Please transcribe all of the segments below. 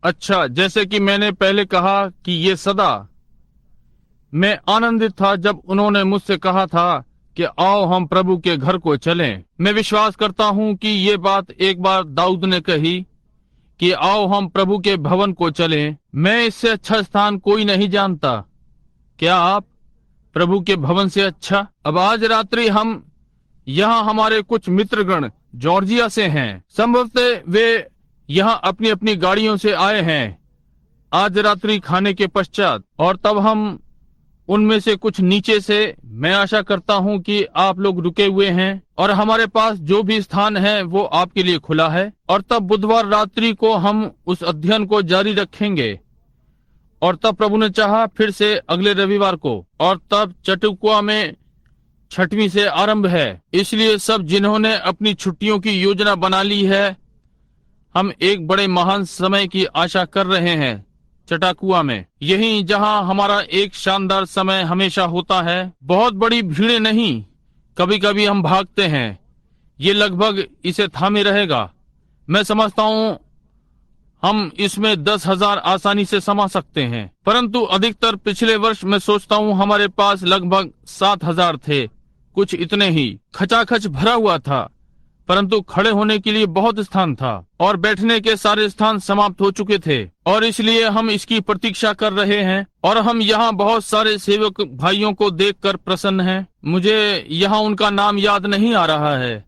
अच्छा, जैसे कि मैंने पहले कहा कि ये सदा, मैं आनंदित था जब उन्होंने मुझसे कहा था कि आओ हम प्रभु के घर को चलें। मैं विश्वास करता हूँ कि ये बात एक बार दाऊद ने कही कि आओ हम प्रभु के भवन को चलें। मैं इससे अच्छा स्थान कोई नहीं जानता। क्या आप? प्रभु के भवन से अच्छा? अब आज रात्रि हम यहाँ हमारे कुछ मित्रगण जॉर्जिया से हैं। संभवतः वे यहाँ अपनी अपनी गाड़ियों से आए हैं आज रात्रि खाने के पश्चात, और तब हम उनमें से कुछ नीचे से, मैं आशा करता हूं कि आप लोग रुके हुए हैं और हमारे पास जो भी स्थान है वो आपके लिए खुला है। और तब बुधवार रात्रि को हम उस अध्ययन को जारी रखेंगे, और तब प्रभु ने चाहा फिर से अगले रविवार को, और तब चटुकुआ में 6वीं से आरंभ है। इसलिए सब जिन्होंने अपनी छुट्टियों की योजना बना ली है, हम एक बड़े महान समय की आशा कर रहे हैं चटाकुआ में, यही जहां हमारा एक शानदार समय हमेशा होता है। बहुत बड़ी भीड़ नहीं, कभी कभी हम भागते हैं। ये लगभग इसे थामे रहेगा। मैं समझता हूँ हम इसमें 10,000 आसानी से समा सकते हैं, परंतु अधिकतर पिछले वर्ष मैं सोचता हूँ हमारे पास लगभग 7,000 थे, कुछ इतने ही। खचाखच भरा हुआ था, परंतु खड़े होने के लिए बहुत स्थान था और बैठने के सारे स्थान समाप्त हो चुके थे, और इसलिए हम इसकी प्रतीक्षा कर रहे हैं। और हम यहाँ बहुत सारे सेवक भाइयों को देखकर प्रसन्न हैं। मुझे यहाँ उनका नाम याद नहीं आ रहा है।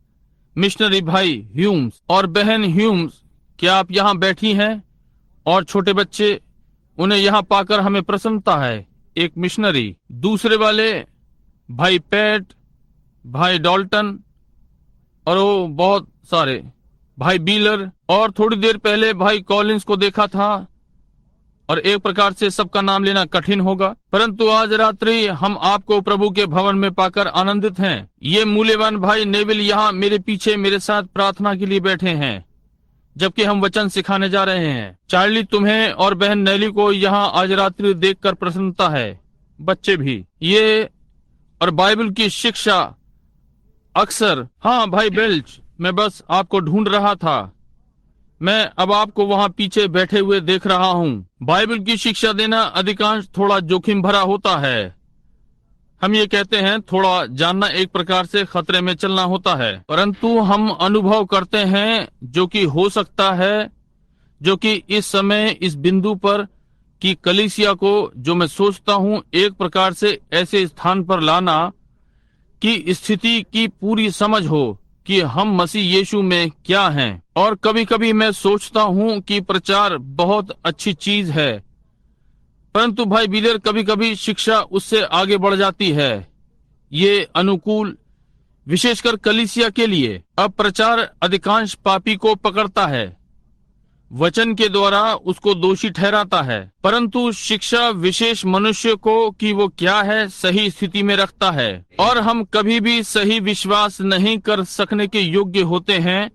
मिशनरी भाई ह्यूम्स और बहन ह्यूम्स, क्या आप यहाँ बैठी हैं? और छोटे बच्चे, उन्हें यहाँ पाकर हमें प्रसन्नता है। एक मिशनरी, दूसरे वाले भाई पैट, भाई डॉल्टन, और वो बहुत सारे भाई बीलर, और थोड़ी देर पहले भाई कॉलिंस को देखा था। और एक प्रकार से सबका नाम लेना कठिन होगा, परंतु आज रात्रि हम आपको प्रभु के भवन में पाकर आनंदित हैं। ये मूल्यवान भाई नेविल यहाँ मेरे पीछे मेरे साथ प्रार्थना के लिए बैठे हैं, जबकि हम वचन सिखाने जा रहे हैं। चार्ली, तुम्हें और बहन नैली को यहाँ आज रात्रि देखकर प्रसन्नता है। बच्चे भी ये, और बाइबल की शिक्षा अक्सर। हाँ भाई बेल्च, मैं बस आपको ढूंढ रहा था। मैं अब आपको वहाँ पीछे बैठे हुए देख रहा हूँ। बाइबल की शिक्षा देना अधिकांश थोड़ा जोखिम भरा होता है। हम ये कहते हैं थोड़ा जानना एक प्रकार से खतरे में चलना होता है, परंतु हम अनुभव करते हैं जो कि हो सकता है, जो कि इस समय इस बिंदु पर कि कलीसिया को, जो मैं सोचता हूँ एक प्रकार से ऐसे स्थान पर लाना कि स्थिति की पूरी समझ हो कि हम मसीह यीशु में क्या हैं। और कभी कभी मैं सोचता हूँ कि प्रचार बहुत अच्छी चीज है, परंतु भाई बिलर कभी कभी शिक्षा उससे आगे बढ़ जाती है। ये अनुकूल, विशेषकर कलीसिया के लिए। अब प्रचार अधिकांश पापी को पकड़ता है, वचन के द्वारा उसको दोषी ठहराता है, परंतु शिक्षा विशेष मनुष्य को कि वो क्या है सही स्थिति में रखता है। और हम कभी भी सही विश्वास नहीं कर सकने के योग्य होते हैं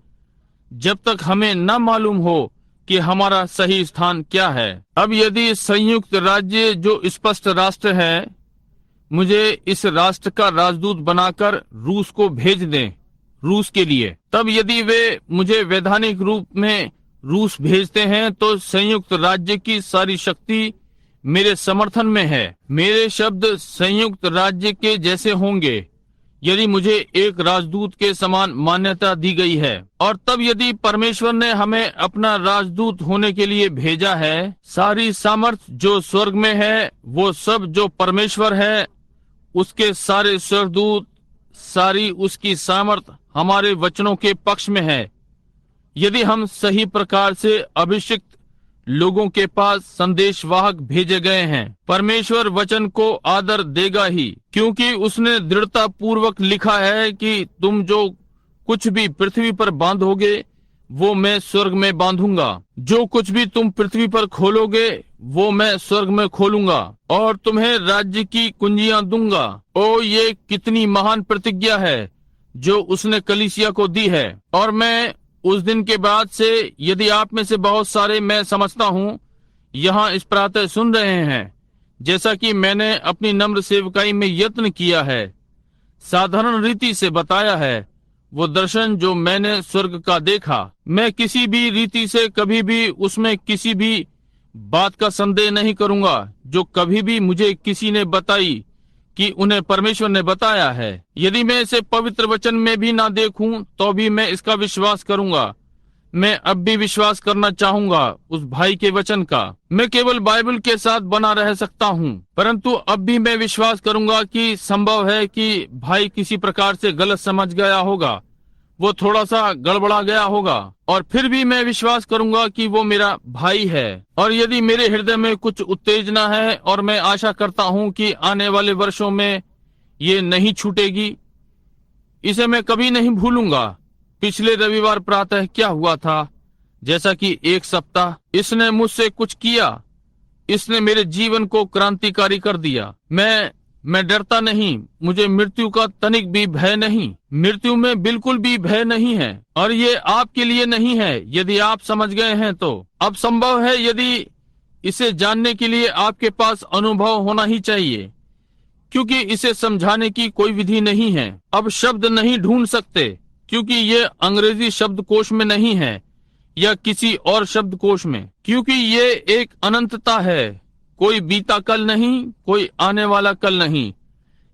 जब तक हमें न मालूम हो कि हमारा सही स्थान क्या है। अब यदि संयुक्त राज्य जो स्पष्ट राष्ट्र है मुझे इस राष्ट्र का राजदूत बनाकर रूस को भेज दें, रूस के लिए, तब यदि वे मुझे वैधानिक रूप में रूस भेजते हैं तो संयुक्त राज्य की सारी शक्ति मेरे समर्थन में है। मेरे शब्द संयुक्त राज्य के जैसे होंगे यदि मुझे एक राजदूत के समान मान्यता दी गई है। और तब यदि परमेश्वर ने हमें अपना राजदूत होने के लिए भेजा है, सारी सामर्थ जो स्वर्ग में है, वो सब जो परमेश्वर है, उसके सारे स्वर्गदूत, सारी उसकी सामर्थ हमारे वचनों के पक्ष में है। यदि हम सही प्रकार से अभिषिक्त लोगों के पास संदेशवाहक भेजे गए हैं, परमेश्वर वचन को आदर देगा ही, क्योंकि उसने दृढ़ता पूर्वक लिखा है कि तुम जो कुछ भी पृथ्वी पर बांधोगे वो मैं स्वर्ग में बांधूंगा, जो कुछ भी तुम पृथ्वी पर खोलोगे वो मैं स्वर्ग में खोलूंगा, और तुम्हें राज्य की कुंजियां दूंगा। ओ, ये कितनी महान प्रतिज्ञा है जो उसने कलीसिया को दी है। और मैं उस दिन के बाद से, यदि आप में से बहुत सारे, मैं समझता हूँ, यहाँ इस प्रातः सुन रहे हैं, जैसा कि मैंने अपनी नम्र सेवकाई में यत्न किया है, साधारण रीति से बताया है, वो दर्शन जो मैंने स्वर्ग का देखा, मैं किसी भी रीति से कभी भी उसमें किसी भी बात का संदेह नहीं करूंगा जो कभी भी मुझे किसी ने बताई कि उन्हें परमेश्वर ने बताया है। यदि मैं इसे पवित्र वचन में भी ना देखूं तो भी मैं इसका विश्वास करूंगा। मैं अब भी विश्वास करना चाहूंगा उस भाई के वचन का। मैं केवल बाइबल के साथ बना रह सकता हूं, परंतु अब भी मैं विश्वास करूंगा कि संभव है कि भाई किसी प्रकार से गलत समझ गया होगा, वो थोड़ा सा गड़बड़ा गया होगा, और फिर भी मैं विश्वास करूंगा कि वो मेरा भाई है। और यदि मेरे हृदय में कुछ उत्तेजना है और मैं आशा करता हूं कि आने वाले वर्षों में ये नहीं छूटेगी, इसे मैं कभी नहीं भूलूंगा। पिछले रविवार प्रातः क्या हुआ था, जैसा कि एक सप्ताह इसने मुझसे कुछ किया, इसने मेरे जीवन को क्रांतिकारी कर दिया। मैं डरता नहीं, मुझे मृत्यु का तनिक भी भय नहीं, मृत्यु में बिल्कुल भी भय नहीं है। और ये आपके लिए नहीं है, यदि आप समझ गए हैं तो। अब संभव है यदि इसे जानने के लिए आपके पास अनुभव होना ही चाहिए, क्योंकि इसे समझाने की कोई विधि नहीं है। अब शब्द नहीं ढूंढ सकते, क्योंकि ये अंग्रेजी शब्दकोश में नहीं है या किसी और शब्दकोश में, क्योंकि ये एक अनंतता है। कोई बीता कल नहीं, कोई आने वाला कल नहीं,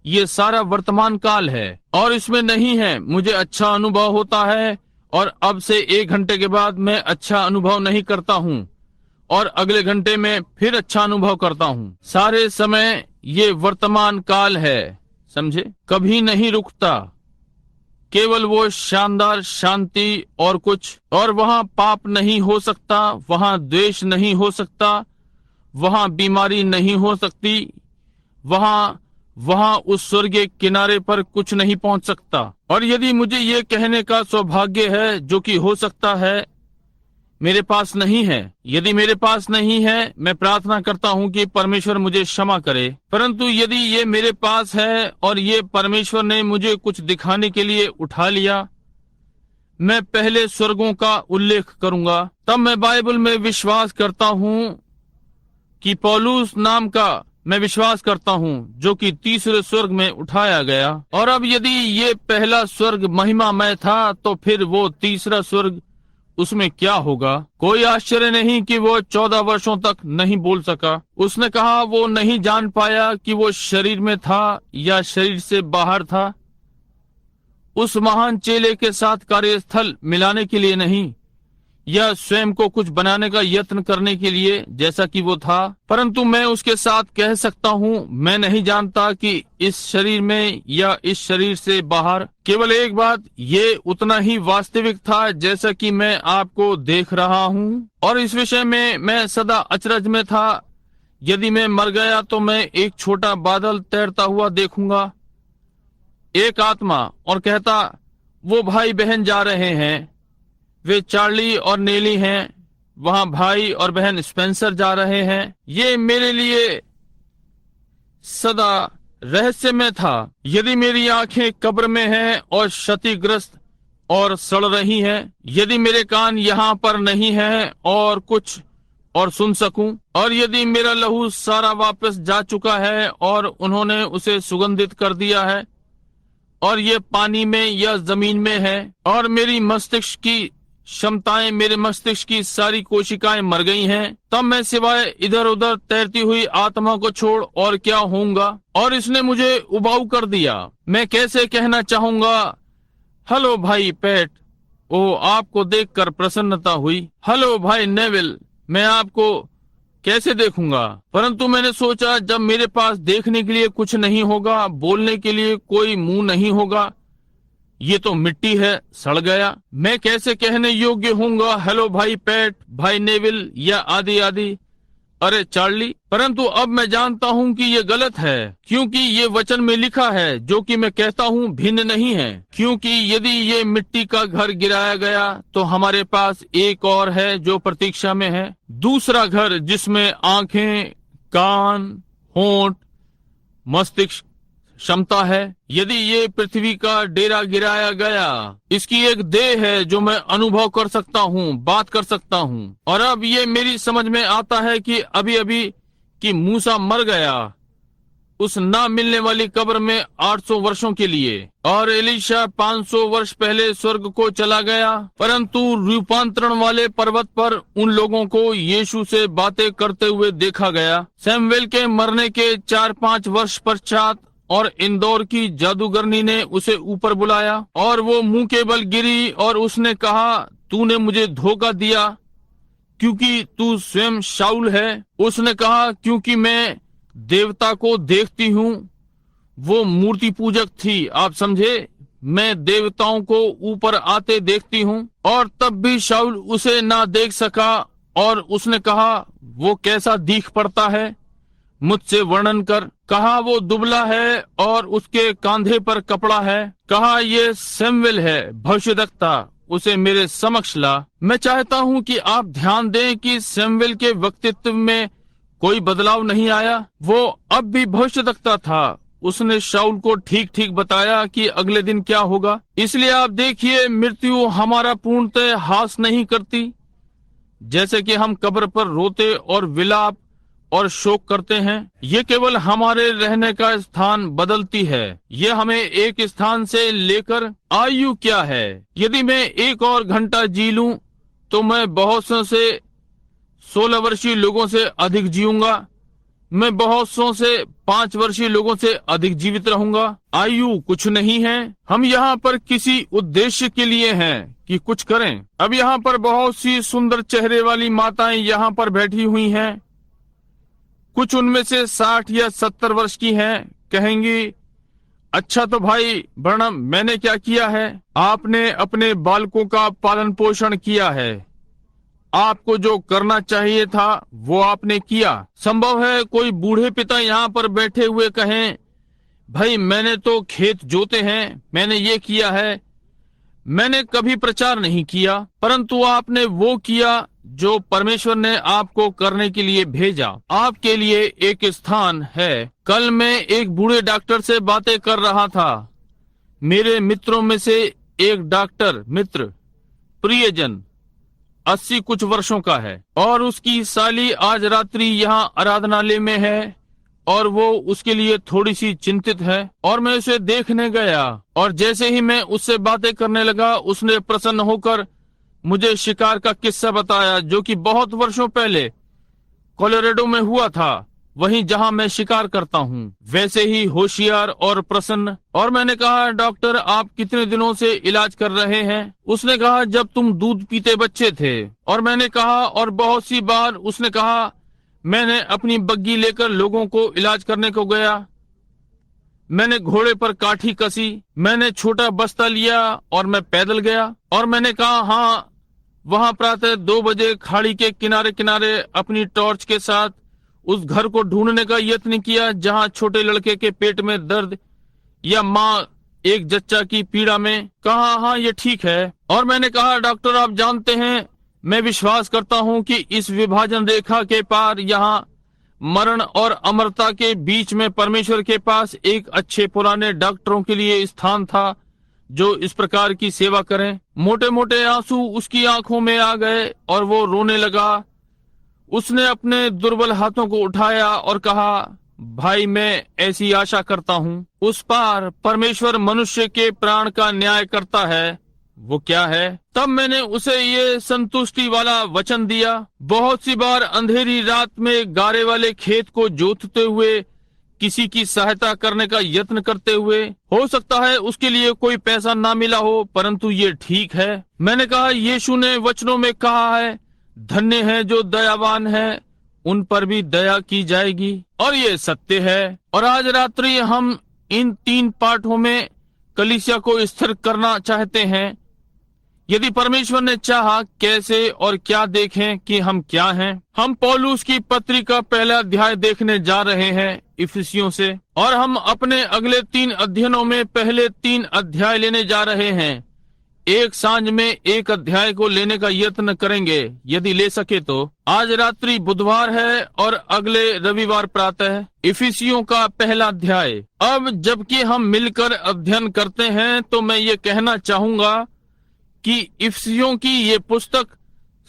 ये सारा वर्तमान काल है और इसमें नहीं है मुझे अच्छा अनुभव होता है और अब से 1 घंटे के बाद मैं अच्छा अनुभव नहीं करता हूँ और अगले घंटे में फिर अच्छा अनुभव करता हूँ। सारे समय ये वर्तमान काल है, समझे, कभी नहीं रुकता। केवल वो शानदार शांति और कुछ, और वहाँ पाप नहीं हो सकता, वहाँ द्वेष नहीं हो सकता, वहाँ बीमारी नहीं हो सकती, वहाँ उस स्वर्गीय किनारे पर कुछ नहीं पहुंच सकता। और यदि मुझे ये कहने का सौभाग्य है, जो कि हो सकता है मेरे पास नहीं है, यदि मेरे पास नहीं है, मैं प्रार्थना करता हूँ कि परमेश्वर मुझे क्षमा करे। परंतु यदि ये मेरे पास है और ये परमेश्वर ने मुझे कुछ दिखाने के लिए उठा लिया, मैं पहले स्वर्गों का उल्लेख करूंगा। तब मैं बाइबल में विश्वास करता हूँ कि पौलुस नाम का मैं विश्वास करता हूँ, जो कि तीसरे स्वर्ग में उठाया गया। और अब यदि ये पहला स्वर्ग महिमामय था, तो फिर वो तीसरा स्वर्ग, उसमें क्या होगा। कोई आश्चर्य नहीं कि वो 14 वर्षों तक नहीं बोल सका। उसने कहा वो नहीं जान पाया कि वो शरीर में था या शरीर से बाहर था। उस महान चेले के साथ कार्यस्थल मिलाने के लिए नहीं, या स्वयं को कुछ बनाने का यत्न करने के लिए जैसा कि वो था, परंतु मैं उसके साथ कह सकता हूँ, मैं नहीं जानता कि इस शरीर में या इस शरीर से बाहर। केवल एक बात, ये उतना ही वास्तविक था जैसा कि मैं आपको देख रहा हूँ, और इस विषय में मैं सदा अचरज में था। यदि मैं मर गया तो मैं एक छोटा बादल तैरता हुआ देखूंगा, एक आत्मा, और कहता वो भाई बहन जा रहे हैं, वे चार्ली और नेली हैं, वहां भाई और बहन स्पेंसर जा रहे हैं। ये मेरे लिए सदा रहस्यमय था। यदि मेरी आंखें कब्र में हैं और क्षतिग्रस्त और सड़ रही हैं, यदि मेरे कान यहाँ पर नहीं हैं और कुछ और सुन सकूं, और यदि मेरा लहू सारा वापस जा चुका है और उन्होंने उसे सुगंधित कर दिया है, और ये पानी में या जमीन में है, और मेरी मस्तिष्क की क्षमताएं, मेरे मस्तिष्क की सारी कोशिकाएं मर गई हैं, तब मैं सिवाय इधर उधर तैरती हुई आत्मा को छोड़ और क्या होऊंगा। और इसने मुझे उबाऊ कर दिया। मैं कैसे कहना चाहूंगा, हेलो भाई पैट, ओ आपको देखकर प्रसन्नता हुई। हेलो भाई नेविल, मैं आपको कैसे देखूंगा। परंतु मैंने सोचा, जब मेरे पास देखने के लिए कुछ नहीं होगा, बोलने के लिए कोई मुंह नहीं होगा, ये तो मिट्टी है, सड़ गया, मैं कैसे कहने योग्य होऊंगा हेलो भाई पैट, भाई नेविल या आदि आदि, अरे चार्ली। परंतु अब मैं जानता हूँ कि ये गलत है, क्योंकि ये वचन में लिखा है, जो कि मैं कहता हूँ भिन्न नहीं है। क्योंकि यदि ये मिट्टी का घर गिराया गया तो हमारे पास एक और है जो प्रतीक्षा में है, दूसरा घर जिसमें आंखें, कान, होंठ, मस्तिष्क क्षमता है। यदि ये पृथ्वी का डेरा गिराया गया, इसकी एक देह है जो मैं अनुभव कर सकता हूँ, बात कर सकता हूँ। और अब ये मेरी समझ में आता है कि अभी अभी कि मूसा मर गया, उस ना मिलने वाली कब्र में 800 वर्षों के लिए, और एलीशा 500 वर्ष पहले स्वर्ग को चला गया। परंतु रूपांतरण वाले पर्वत पर उन लोगों को यीशु से बातें करते हुए देखा गया। सैमुएल के मरने के 4-5 वर्ष पश्चात और इंदौर की जादूगरनी ने उसे ऊपर बुलाया और वो मुंह के बल गिरी और उसने कहा, तूने मुझे धोखा दिया क्योंकि तू स्वयं शाऊल है। उसने कहा, क्योंकि मैं देवता को देखती हूँ। वो मूर्ति पूजक थी, आप समझे। मैं देवताओं को ऊपर आते देखती हूँ। और तब भी शाऊल उसे ना देख सका और उसने कहा, वो कैसा दिख पड़ता है, मुझसे वर्णन कर। कहा, वो दुबला है और उसके कंधे पर कपड़ा है। कहा, ये सैमुएल है भविष्यद्वक्ता, उसे मेरे समक्ष ला। मैं चाहता हूँ कि आप ध्यान दें कि सैमुएल के व्यक्तित्व में कोई बदलाव नहीं आया। वो अब भी भविष्यद्वक्ता था। उसने शाऊल को ठीक ठीक बताया कि अगले दिन क्या होगा। इसलिए आप देखिए, मृत्यु हमारा पूर्णतः हास नहीं करती। जैसे कि हम कब्र पर रोते और विलाप और शोक करते हैं, ये केवल हमारे रहने का स्थान बदलती है। ये हमें एक स्थान से लेकर, आयु क्या है, यदि मैं 1 और घंटा जी लूं तो मैं बहुत से 16 वर्षीय लोगों से अधिक जीऊंगा। मैं बहुत से 5 वर्षीय लोगों से अधिक जीवित रहूंगा। आयु कुछ नहीं है। हम यहाँ पर किसी उद्देश्य के लिए हैं कि कुछ करें। अब यहाँ पर बहुत सी सुंदर चेहरे वाली माताएं यहाँ पर बैठी हुई हैं। कुछ उनमें से 60 या 70 वर्ष की हैं। कहेंगी, अच्छा तो भाई ब्रनम, मैंने क्या किया है? आपने अपने बालकों का पालन पोषण किया है। आपको जो करना चाहिए था वो आपने किया। संभव है कोई बूढ़े पिता यहाँ पर बैठे हुए कहें, भाई मैंने तो खेत जोते हैं, मैंने ये किया है, मैंने कभी प्रचार नहीं किया। परंतु आपने वो किया जो परमेश्वर ने आपको करने के लिए भेजा। आपके लिए एक स्थान है। कल मैं एक बूढ़े डॉक्टर से बातें कर रहा था। मेरे मित्रों में से एक डॉक्टर मित्र, प्रियजन, 80 कुछ वर्षों का है और उसकी साली आज रात्रि यहाँ आराधनालय में है और वो उसके लिए थोड़ी सी चिंतित है। और मैं उसे देखने गया और जैसे ही मैं उससे बातें करने लगा, उसने प्रसन्न होकर मुझे शिकार का किस्सा बताया जो कि बहुत वर्षों पहले कोलोराडो में हुआ था, वहीं जहां मैं शिकार करता हूं। वैसे ही होशियार और प्रसन्न। और मैंने कहा, डॉक्टर आप कितने दिनों से इलाज कर रहे हैं? उसने कहा, जब तुम दूध पीते बच्चे थे। और मैंने कहा, और बहुत सी बार? उसने कहा, मैंने अपनी बग्गी लेकर लोगों को इलाज करने को गया। मैंने घोड़े पर काठी कसी, मैंने छोटा बस्ता लिया और मैं पैदल गया। और मैंने कहा, हाँ, वहां प्रातः 2 बजे खाड़ी के किनारे किनारे अपनी टॉर्च के साथ उस घर को ढूंढने का यत्न किया जहां छोटे लड़के के पेट में दर्द या माँ एक जच्चा की पीड़ा में। कहा, हाँ ये ठीक है। और मैंने कहा, डॉक्टर आप जानते हैं, मैं विश्वास करता हूँ कि इस विभाजन रेखा के पार, यहाँ मरण और अमरता के बीच में परमेश्वर के पास एक अच्छे पुराने डॉक्टरों के लिए स्थान था जो इस प्रकार की सेवा करें। मोटे मोटे आंसू उसकी आंखों में आ गए और वो रोने लगा। उसने अपने दुर्बल हाथों को उठाया और कहा, भाई मैं ऐसी आशा करता हूँ उस पार परमेश्वर मनुष्य के प्राण का न्याय करता है। वो क्या है? तब मैंने उसे ये संतुष्टि वाला वचन दिया। बहुत सी बार अंधेरी रात में गारे वाले खेत को जोतते हुए, किसी की सहायता करने का यत्न करते हुए, हो सकता है उसके लिए कोई पैसा ना मिला हो, परंतु ये ठीक है। मैंने कहा, यीशु ने वचनों में कहा है, धन्य है जो दयावान है, उन पर भी दया की जाएगी। और ये सत्य है। और आज रात्रि हम इन 3 पाठों में कलीसिया को स्थिर करना चाहते हैं। यदि परमेश्वर ने चाहा, कैसे और क्या देखें कि हम क्या हैं। हम पौलुस की पत्री का पहला अध्याय देखने जा रहे हैं इफिसियों से, और हम अपने अगले 3 अध्ययनों में पहले 3 अध्याय लेने जा रहे हैं। एक सांझ में एक अध्याय को लेने का यत्न करेंगे यदि ले सके तो। आज रात्रि बुधवार है और अगले रविवार प्रातः इफिसियों का पहला अध्याय। अब जबकि हम मिलकर अध्ययन करते हैं तो मैं ये कहना चाहूंगा कि इफिसियों की ये पुस्तक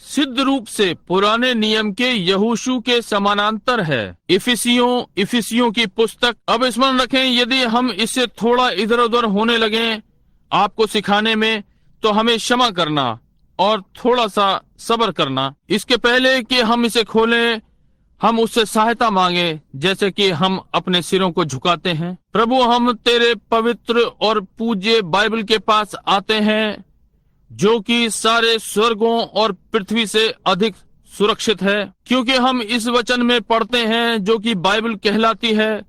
सिद्ध रूप से पुराने नियम के यहोशू के समानांतर है। इफिसियों की पुस्तक। अब स्मरण रखें, यदि हम इससे थोड़ा इधर उधर होने लगे आपको सिखाने में, तो हमें क्षमा करना और थोड़ा सा सब्र करना। इसके पहले कि हम इसे खोलें, हम उससे सहायता मांगे, जैसे कि हम अपने सिरों को झुकाते हैं। प्रभु, हम तेरे पवित्र और पूज्य बाइबल के पास आते हैं, जो कि सारे स्वर्गों और पृथ्वी से अधिक सुरक्षित है, क्योंकि हम इस वचन में पढ़ते हैं, जो कि बाइबल कहलाती है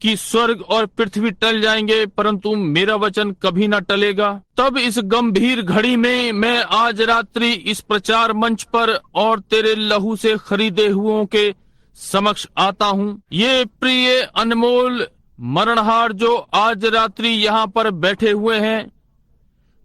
कि स्वर्ग और पृथ्वी टल जाएंगे, परंतु मेरा वचन कभी न टलेगा। तब इस गंभीर घड़ी में मैं आज रात्रि इस प्रचार मंच पर और तेरे लहू से खरीदे हुओं के समक्ष आता हूँ। ये प्रिय अनमोल मरणहार जो आज रात्रि यहाँ पर बैठे हुए हैं,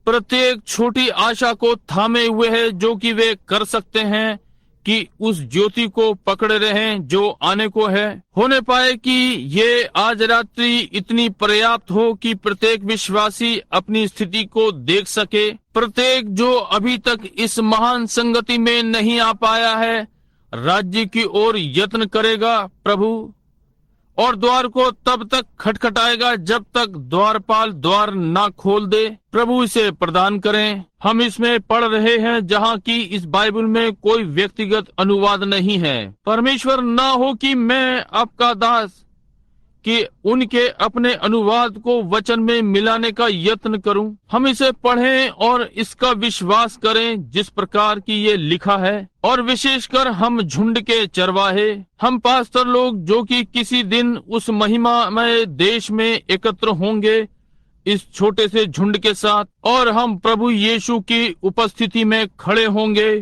प्रत्येक छोटी आशा को थामे हुए हैं, जो कि वे कर सकते हैं कि उस ज्योति को पकड़े रहें जो आने को है। होने पाए कि ये आज रात्रि इतनी पर्याप्त हो कि प्रत्येक विश्वासी अपनी स्थिति को देख सके। प्रत्येक जो अभी तक इस महान संगति में नहीं आ पाया है, राज्य की ओर यत्न करेगा प्रभु, और द्वार को तब तक खटखटाएगा जब तक द्वारपाल द्वार ना खोल दे। प्रभु, इसे प्रदान करें। हम इसमें पढ़ रहे हैं जहाँ की इस बाइबल में कोई व्यक्तिगत अनुवाद नहीं है। परमेश्वर, ना हो कि मैं आपका दास कि उनके अपने अनुवाद को वचन में मिलाने का यत्न करूं। हम इसे पढ़ें और इसका विश्वास करें जिस प्रकार की ये लिखा है, और विशेषकर हम झुंड के चरवाहे, हम पास्टर लोग जो कि किसी दिन उस महिमामय देश में एकत्र होंगे इस छोटे से झुंड के साथ, और हम प्रभु यीशु की उपस्थिति में खड़े होंगे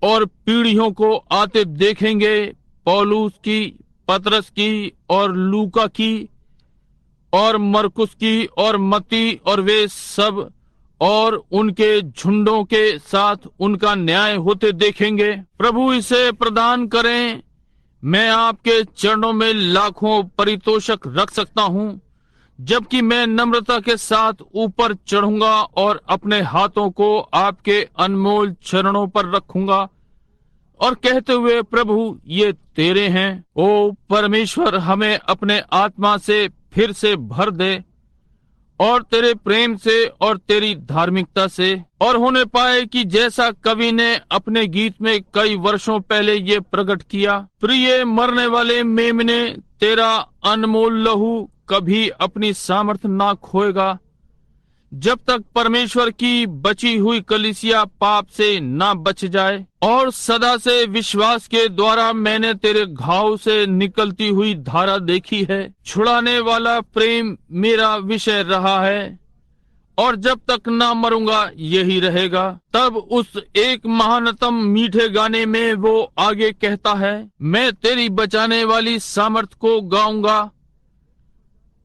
और पीढ़ियों को आते देखेंगे, पौलुस की, पतरस की और लूका की और मरकुस की और मत्ती और वे सब, और उनके झुंडों के साथ उनका न्याय होते देखेंगे। प्रभु, इसे प्रदान करें। मैं आपके चरणों में लाखों परितोषक रख सकता हूँ, जबकि मैं नम्रता के साथ ऊपर चढ़ूंगा और अपने हाथों को आपके अनमोल चरणों पर रखूंगा और कहते हुए, प्रभु ये तेरे हैं। ओ परमेश्वर, हमें अपने आत्मा से फिर से भर दे, और तेरे प्रेम से और तेरी धार्मिकता से, और होने पाए कि जैसा कवि ने अपने गीत में कई वर्षों पहले ये प्रकट किया, प्रिय मरने वाले मेमने, तेरा अनमोल लहू कभी अपनी सामर्थ ना खोएगा, जब तक परमेश्वर की बची हुई कलीसिया पाप से ना बच जाए। और सदा से विश्वास के द्वारा मैंने तेरे घाव से निकलती हुई धारा देखी है। छुड़ाने वाला प्रेम मेरा विषय रहा है, और जब तक ना मरूंगा यही रहेगा। तब उस एक महानतम मीठे गाने में वो आगे कहता है, मैं तेरी बचाने वाली सामर्थ को गाऊंगा।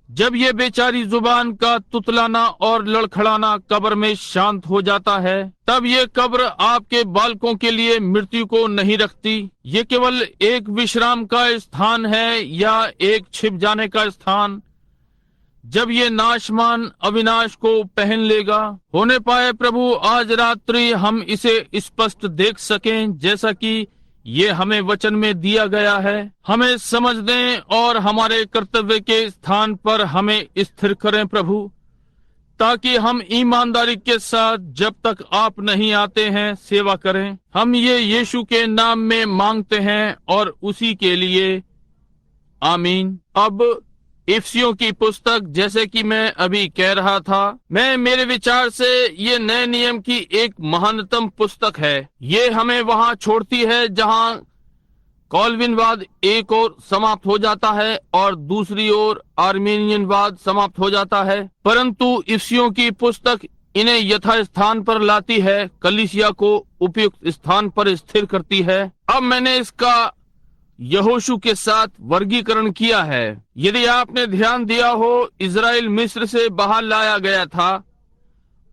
जब ये बेचारी जुबान का तुतलाना और लड़खड़ाना कब्र में शांत हो जाता है, तब ये कब्र आपके बालकों के लिए मृत्यु को नहीं रखती। ये केवल एक विश्राम का स्थान है या एक छिप जाने का स्थान। जब ये नाशमान अविनाश को पहन लेगा, होने पाए प्रभु आज रात्रि हम इसे स्पष्ट देख सकें, जैसा कि ये हमें वचन में दिया गया है। हमें समझ दें और हमारे कर्तव्य के स्थान पर हमें स्थिर करें प्रभु, ताकि हम ईमानदारी के साथ जब तक आप नहीं आते हैं सेवा करें। हम ये यीशु के नाम में मांगते हैं और उसी के लिए आमीन। अब इफिसियों की पुस्तक, जैसे कि मैं अभी कह रहा था, मैं मेरे विचार से ये नए नियम की एक महानतम पुस्तक है। ये हमें वहाँ छोड़ती है जहाँ कॉल्विनवाद एक ओर समाप्त हो जाता है और दूसरी ओर आर्मेनियनवाद समाप्त हो जाता है, परंतु इफिसियों की पुस्तक इन्हें यथास्थान पर लाती है, कलीसिया को उपयुक्त स्थान पर स्थिर करती है। अब मैंने इसका यहोशू के साथ वर्गीकरण किया है। यदि आपने ध्यान दिया हो, इजराइल मिस्र से बाहर लाया गया था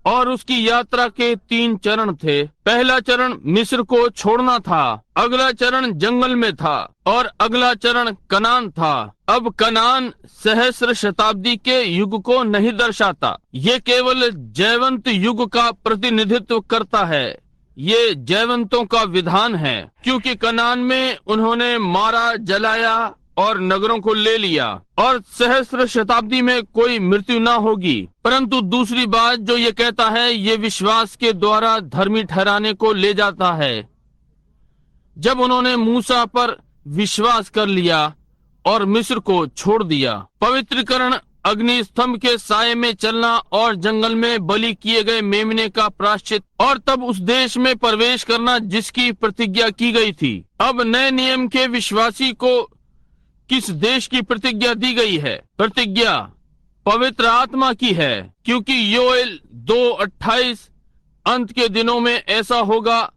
और उसकी यात्रा के 3 चरण थे। पहला चरण मिस्र को छोड़ना था, अगला चरण जंगल में था और अगला चरण कनान था। अब कनान सहस्र शताब्दी के युग को नहीं दर्शाता, ये केवल जयवंत युग का प्रतिनिधित्व करता है। ये जयवंतों का विधान है, क्योंकि कनान में उन्होंने मारा, जलाया और नगरों को ले लिया, और सहस्त्र शताब्दी में कोई मृत्यु न होगी। परंतु दूसरी बात जो ये कहता है, ये विश्वास के द्वारा धर्मी ठहराने को ले जाता है। जब उन्होंने मूसा पर विश्वास कर लिया और मिस्र को छोड़ दिया, पवित्रीकरण अग्नि स्तंभ के साये में चलना और जंगल में बलि किए गए मेमने का प्रायश्चित, और तब उस देश में प्रवेश करना जिसकी प्रतिज्ञा की गई थी। अब नए नियम के विश्वासी को किस देश की प्रतिज्ञा दी गई है? प्रतिज्ञा पवित्र आत्मा की है, क्योंकि योएल 2:28 अंत के दिनों में ऐसा होगा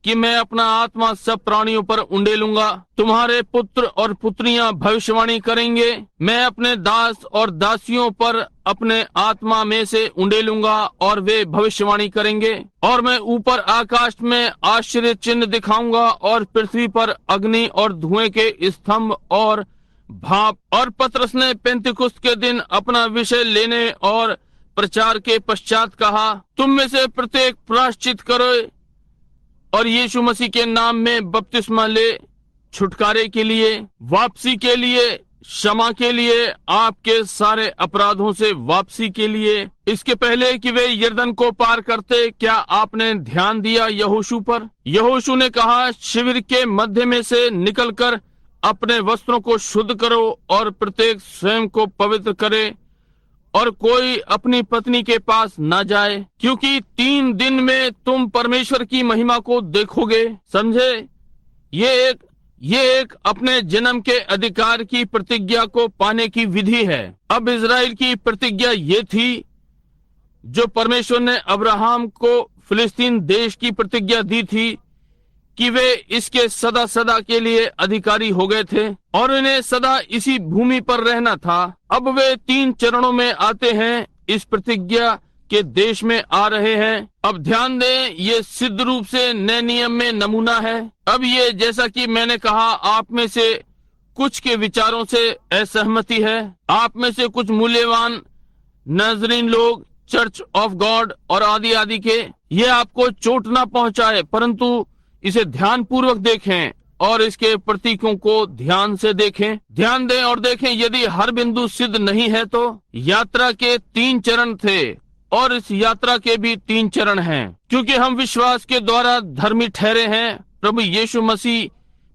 कि मैं अपना आत्मा सब प्राणियों पर उंडेलूंगा, तुम्हारे पुत्र और पुत्रियां भविष्यवाणी करेंगे, मैं अपने दास और दासियों पर अपने आत्मा में से उंडेलूंगा और वे भविष्यवाणी करेंगे, और मैं ऊपर आकाश में आश्चर्य चिन्ह दिखाऊंगा और पृथ्वी पर अग्नि और धुएं के स्तंभ और भाप। और पतरस ने पेंतिकुस्त के दिन अपना विषय लेने और प्रचार के पश्चात कहा, तुम में से प्रत्येक प्रायश्चित करो और यीशु मसीह के नाम में बपतिस्मा ले, छुटकारे के लिए, वापसी के लिए, क्षमा के लिए, आपके सारे अपराधों से वापसी के लिए। इसके पहले कि वे यरदन को पार करते, क्या आपने ध्यान दिया यहोशू पर? यहोशू ने कहा, शिविर के मध्य में से निकलकर अपने वस्त्रों को शुद्ध करो और प्रत्येक स्वयं को पवित्र करे और कोई अपनी पत्नी के पास न जाए, क्योंकि 3 दिन में तुम परमेश्वर की महिमा को देखोगे। समझे? ये एक अपने जन्म के अधिकार की प्रतिज्ञा को पाने की विधि है। अब इजराइल की प्रतिज्ञा ये थी जो परमेश्वर ने अब्राहम को फिलिस्तीन देश की प्रतिज्ञा दी थी कि वे इसके सदा सदा के लिए अधिकारी हो गए थे और उन्हें सदा इसी भूमि पर रहना था। अब वे 3 चरणों में आते हैं, इस प्रतिज्ञा के देश में आ रहे हैं। अब ध्यान दें, ये सिद्ध रूप से नए नियम में नमूना है। अब ये, जैसा कि मैंने कहा, आप में से कुछ के विचारों से असहमति है। आप में से कुछ मूल्यवान नाज़रीन लोग, चर्च ऑफ गॉड और आदि आदि के, ये आपको चोट न पहुंचाए, परंतु इसे ध्यान पूर्वक देखें और इसके प्रतीकों को ध्यान से देखें। ध्यान दें और देखें, यदि हर बिंदु सिद्ध नहीं है तो यात्रा के 3 चरण थे और इस यात्रा के भी 3 चरण हैं, क्योंकि हम विश्वास के द्वारा धर्मी ठहरे हैं प्रभु यीशु मसीह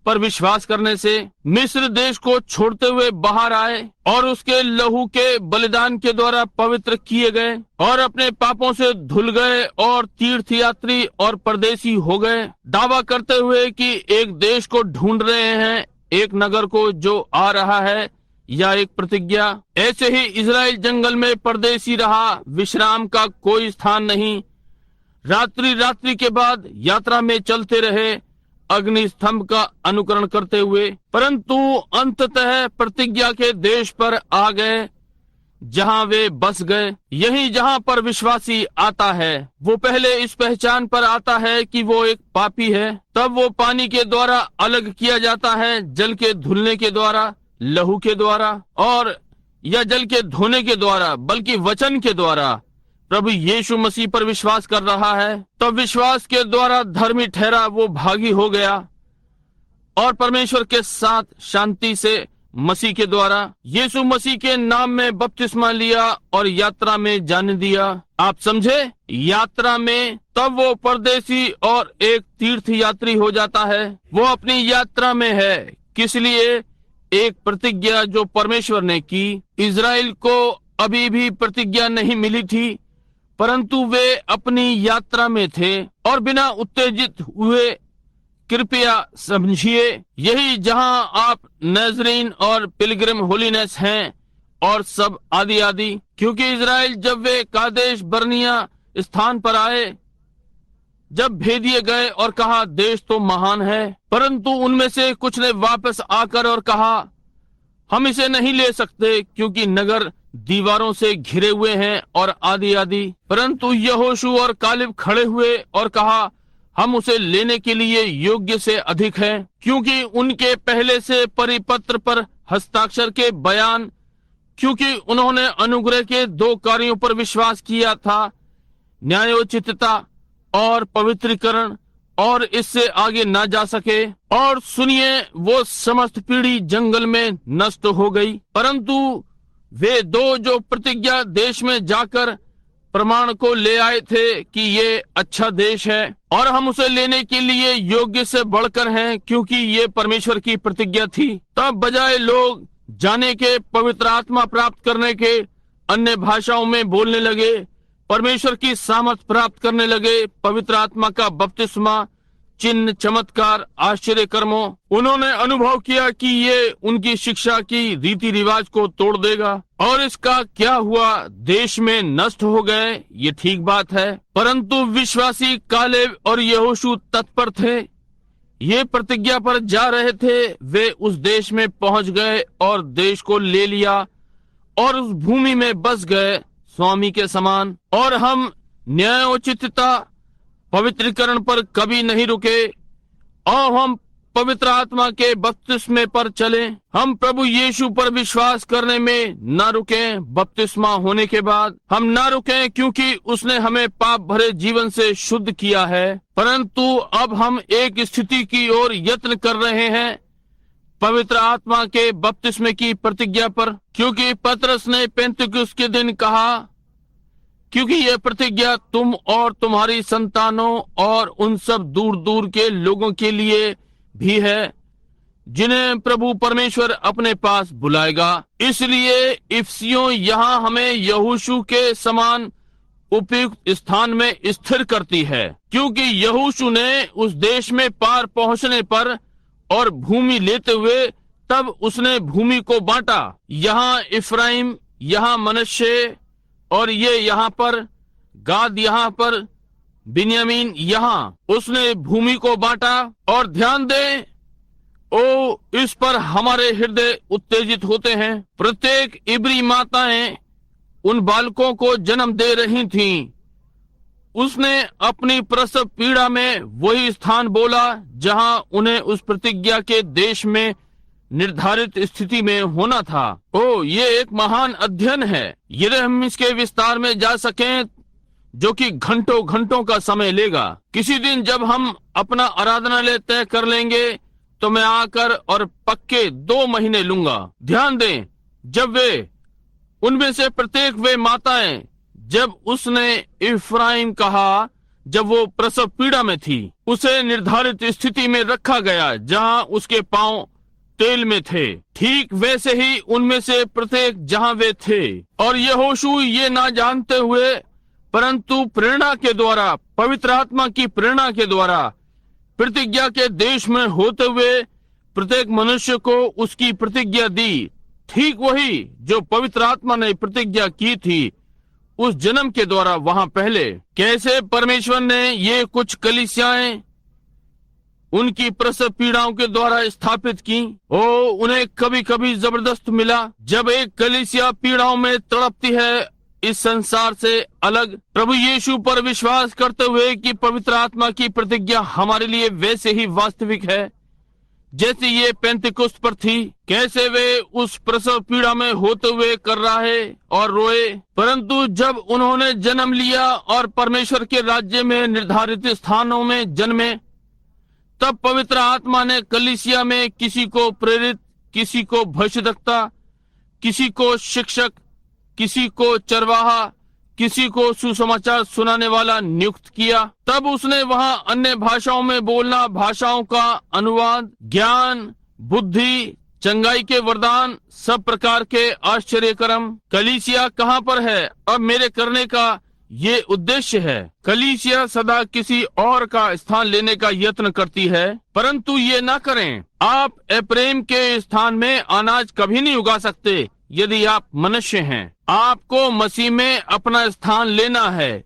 पर विश्वास करने से। मिस्र देश को छोड़ते हुए बाहर आए और उसके लहू के बलिदान के द्वारा पवित्र किए गए और अपने पापों से धुल गए और तीर्थ यात्री और परदेसी हो गए, दावा करते हुए कि एक देश को ढूंढ रहे हैं, एक नगर को जो आ रहा है, या एक प्रतिज्ञा। ऐसे ही इजराइल जंगल में परदेसी रहा, विश्राम का कोई स्थान नहीं, रात्रि रात्रि के बाद यात्रा में चलते रहे अग्नि स्तंभ का अनुकरण करते हुए, परंतु अंततः प्रतिज्ञा के देश पर आ गए जहां वे बस गए। यही जहां पर विश्वासी आता है, वो पहले इस पहचान पर आता है कि वो एक पापी है, तब वो पानी के द्वारा अलग किया जाता है, जल के धुलने के द्वारा, लहू के द्वारा, और या जल के धोने के द्वारा, बल्कि वचन के द्वारा प्रभु यीशु मसीह पर विश्वास कर रहा है। तब विश्वास के द्वारा धर्मी ठहरा, वो भागी हो गया और परमेश्वर के साथ शांति से मसीह के द्वारा यीशु मसीह के नाम में बपतिस्मा लिया और यात्रा में जाने दिया। आप समझे? यात्रा में तब वो परदेसी और एक तीर्थ यात्री हो जाता है। वो अपनी यात्रा में है, किस लिए? एक प्रतिज्ञा जो परमेश्वर ने की। इजराइल को अभी भी प्रतिज्ञा नहीं मिली थी, परंतु वे अपनी यात्रा में थे और बिना उत्तेजित हुए कृपया समझिए, यही जहां आप नाज़रीन और पिलग्रिम होलीनेस हैं और सब आदि आदि। क्योंकि इजराइल जब वे कादेश बर्निया स्थान पर आए, जब भेदिए गए और कहा देश तो महान है, परंतु उनमें से कुछ ने वापस आकर और कहा हम इसे नहीं ले सकते क्योंकि नगर दीवारों से घिरे हुए हैं और आदि आदि। परंतु यहोशू और कालेब खड़े हुए और कहा हम उसे लेने के लिए योग्य से अधिक हैं, क्योंकि उनके पहले से परिपत्र पर हस्ताक्षर के बयान, क्योंकि उन्होंने अनुग्रह के 2 कार्यों पर विश्वास किया था, न्यायोचितता और पवित्रीकरण, और इससे आगे ना जा सके। और सुनिए, वो समस्त पीढ़ी जंगल में नष्ट हो गई, परंतु वे दो जो प्रतिज्ञा देश में जाकर प्रमाण को ले आए थे कि ये अच्छा देश है और हम उसे लेने के लिए योग्य से बढ़कर हैं, क्योंकि ये परमेश्वर की प्रतिज्ञा थी। तब बजाय लोग जाने के पवित्र आत्मा प्राप्त करने के अन्य भाषाओं में बोलने लगे, परमेश्वर की सामर्थ प्राप्त करने लगे, पवित्र आत्मा का बपतिस्मा, चिन्ह, चमत्कार, आश्चर्य कर्मों। उन्होंने अनुभव किया कि ये उनकी शिक्षा की रीति रिवाज को तोड़ देगा। और इसका क्या हुआ? देश में नष्ट हो गए, ये ठीक बात है, परंतु विश्वासी कालेब और यहोशू तत्पर थे, ये प्रतिज्ञा पर जा रहे थे। वे उस देश में पहुंच गए और देश को ले लिया और उस भूमि में बस गए स्वामी के समान। और हम न्यायोचितता, पवित्रीकरण पर कभी नहीं रुके और हम पवित्र आत्मा के बपतिस्मे पर चले। हम प्रभु यीशु पर विश्वास करने में न रुकें। बपतिस्मा होने के बाद हम न रुकें, क्योंकि उसने हमें पाप भरे जीवन से शुद्ध किया है, परंतु अब हम एक स्थिति की ओर यत्न कर रहे हैं, पवित्र आत्मा के बपतिस्मे की प्रतिज्ञा पर। क्योंकि पतरस ने पेंतुकुस्त के दिन कहा, क्योंकि यह प्रतिज्ञा तुम और तुम्हारी संतानों और उन सब दूर दूर के लोगों के लिए भी है जिन्हें प्रभु परमेश्वर अपने पास बुलाएगा। इसलिए इफिसियों यहाँ हमें यहोशू के समान उपयुक्त स्थान में स्थिर करती है, क्योंकि यहोशू ने उस देश में पार पहुंचने पर और भूमि लेते हुए तब उसने भूमि को बांटा। यहाँ इफ्राइम, यहाँ मनश्शे, और ये यहाँ पर गाद, यहाँ पर बिन्यामीन, यहाँ उसने भूमि को बांटा। और ध्यान दें, ओ इस पर हमारे हृदय उत्तेजित होते हैं। प्रत्येक इब्री माताएं उन बालकों को जन्म दे रही थीं। उसने अपनी प्रसव पीड़ा में वही स्थान बोला जहां उन्हें उस प्रतिज्ञा के देश में निर्धारित स्थिति में होना था। ओ, ये एक महान अध्ययन है। यदि हम इसके विस्तार में जा सकें, जो कि घंटों घंटों का समय लेगा। किसी दिन जब हम अपना आराधनालय तय कर लेंगे तो मैं आकर और पक्के 2 महीने लूंगा। ध्यान दें, जब वे उनमें से प्रत्येक वे माताएं, जब उसने इफ्राइम कहा, जब वो प्रसव पीड़ा में थी, उसे निर्धारित स्थिति में रखा गया जहां उसके पांव तेल में थे। ठीक वैसे ही उनमें से प्रत्येक जहां वे थे। और यहोशू ये ना जानते हुए, परंतु प्रेरणा के द्वारा, पवित्र आत्मा की प्रेरणा के द्वारा प्रतिज्ञा के देश में होते हुए प्रत्येक मनुष्य को उसकी प्रतिज्ञा दी। ठीक वही जो पवित्र आत्मा ने प्रतिज्ञा की थी उस जन्म के द्वारा वहां पहले। कैसे परमेश्वर ने ये कुछ कलीसियाएं उनकी प्रसव पीड़ाओं के द्वारा स्थापित की। उन्हें कभी कभी जबरदस्त मिला। जब एक कलीसिया पीड़ाओं में तड़पती है इस संसार से अलग, प्रभु यीशु पर विश्वास करते हुए कि पवित्र आत्मा की प्रतिज्ञा हमारे लिए वैसे ही वास्तविक है जैसे ये पेंतिकुस्त पर थी। कैसे वे उस प्रसव पीड़ा में होते हुए कर रहे और रोए, परंतु जब उन्होंने जन्म लिया और परमेश्वर के राज्य में निर्धारित स्थानों में जन्मे, तब पवित्र आत्मा ने कलीसिया में किसी को प्रेरित, किसी को भविष्यद्वक्ता, किसी को शिक्षक, किसी को चरवाहा, किसी को सुसमाचार सुनाने वाला नियुक्त किया। तब उसने वहां अन्य भाषाओं में बोलना, भाषाओं का अनुवाद, ज्ञान, बुद्धि, चंगाई के वरदान, सब प्रकार के आश्चर्य कर्म। कलीसिया कहाँ पर है? अब मेरे करने का ये उद्देश्य है। कलीसिया सदा किसी और का स्थान लेने का यत्न करती है, परंतु ये ना करें। आप एप्रेम के स्थान में अनाज कभी नहीं उगा सकते यदि आप मनुष्य हैं। आपको मसीह में अपना स्थान लेना है,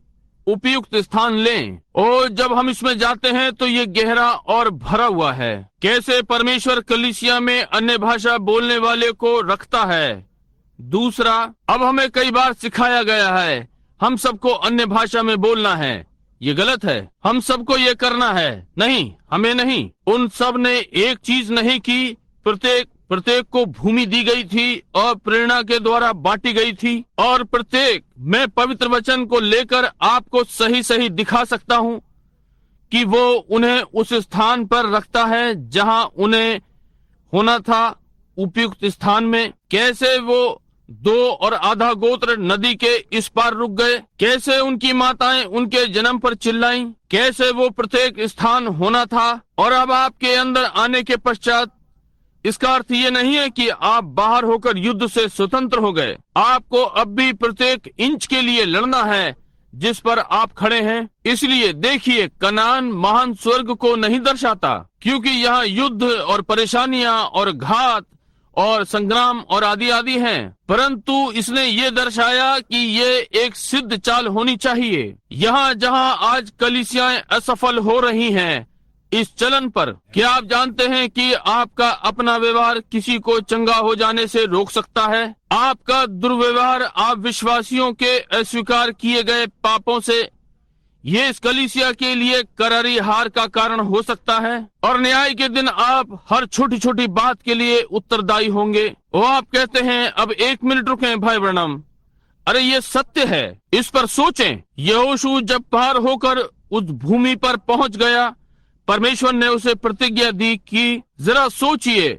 उपयुक्त स्थान लें। और जब हम इसमें जाते हैं तो ये गहरा और भरा हुआ है। कैसे परमेश्वर कलीसिया में अन्य भाषा बोलने वाले को रखता है। दूसरा, अब हमें कई बार सिखाया गया है हम सबको अन्य भाषा में बोलना है। ये गलत है। हम सबको ये करना है। नहीं, हमें नहीं। उन सब ने एक चीज नहीं की। प्रत्येक को भूमि दी गई थी और प्रेरणा के द्वारा बांटी गई थी। और प्रत्येक, मैं पवित्र वचन को लेकर आपको सही सही दिखा सकता हूँ कि वो उन्हें उस स्थान पर रखता है जहां उन्हें होना था, उपयुक्त स्थान में। कैसे वो 2.5 गोत्र नदी के इस पार रुक गए, कैसे उनकी माताएं उनके जन्म पर चिल्लाईं, कैसे वो प्रत्येक स्थान होना था। और अब आपके अंदर आने के पश्चात इसका अर्थ ये नहीं है कि आप बाहर होकर युद्ध से स्वतंत्र हो गए। आपको अब भी प्रत्येक इंच के लिए लड़ना है जिस पर आप खड़े हैं। इसलिए देखिए, कनान महान स्वर्ग को नहीं दर्शाता, क्योंकि यहाँ युद्ध और परेशानियां और घात और संग्राम और आदि आदि हैं, परंतु इसने ये दर्शाया कि ये एक सिद्ध चाल होनी चाहिए। यहाँ जहाँ आज कलीसियाएं असफल हो रही हैं इस चलन पर, क्या आप जानते हैं कि आपका अपना व्यवहार किसी को चंगा हो जाने से रोक सकता है? आपका दुर्व्यवहार आप विश्वासियों के अस्वीकार किए गए पापों से ये इस कलीसिया के लिए करारी हार का कारण हो सकता है। और न्याय के दिन आप हर छोटी छोटी बात के लिए उत्तरदायी होंगे। वो आप कहते हैं, अब 1 मिनट रुकें भाई ब्रनम, अरे ये सत्य है, इस पर सोचें। यहोशू जब पार होकर उस भूमि पर पहुंच गया, परमेश्वर ने उसे प्रतिज्ञा दी कि जरा सोचिए,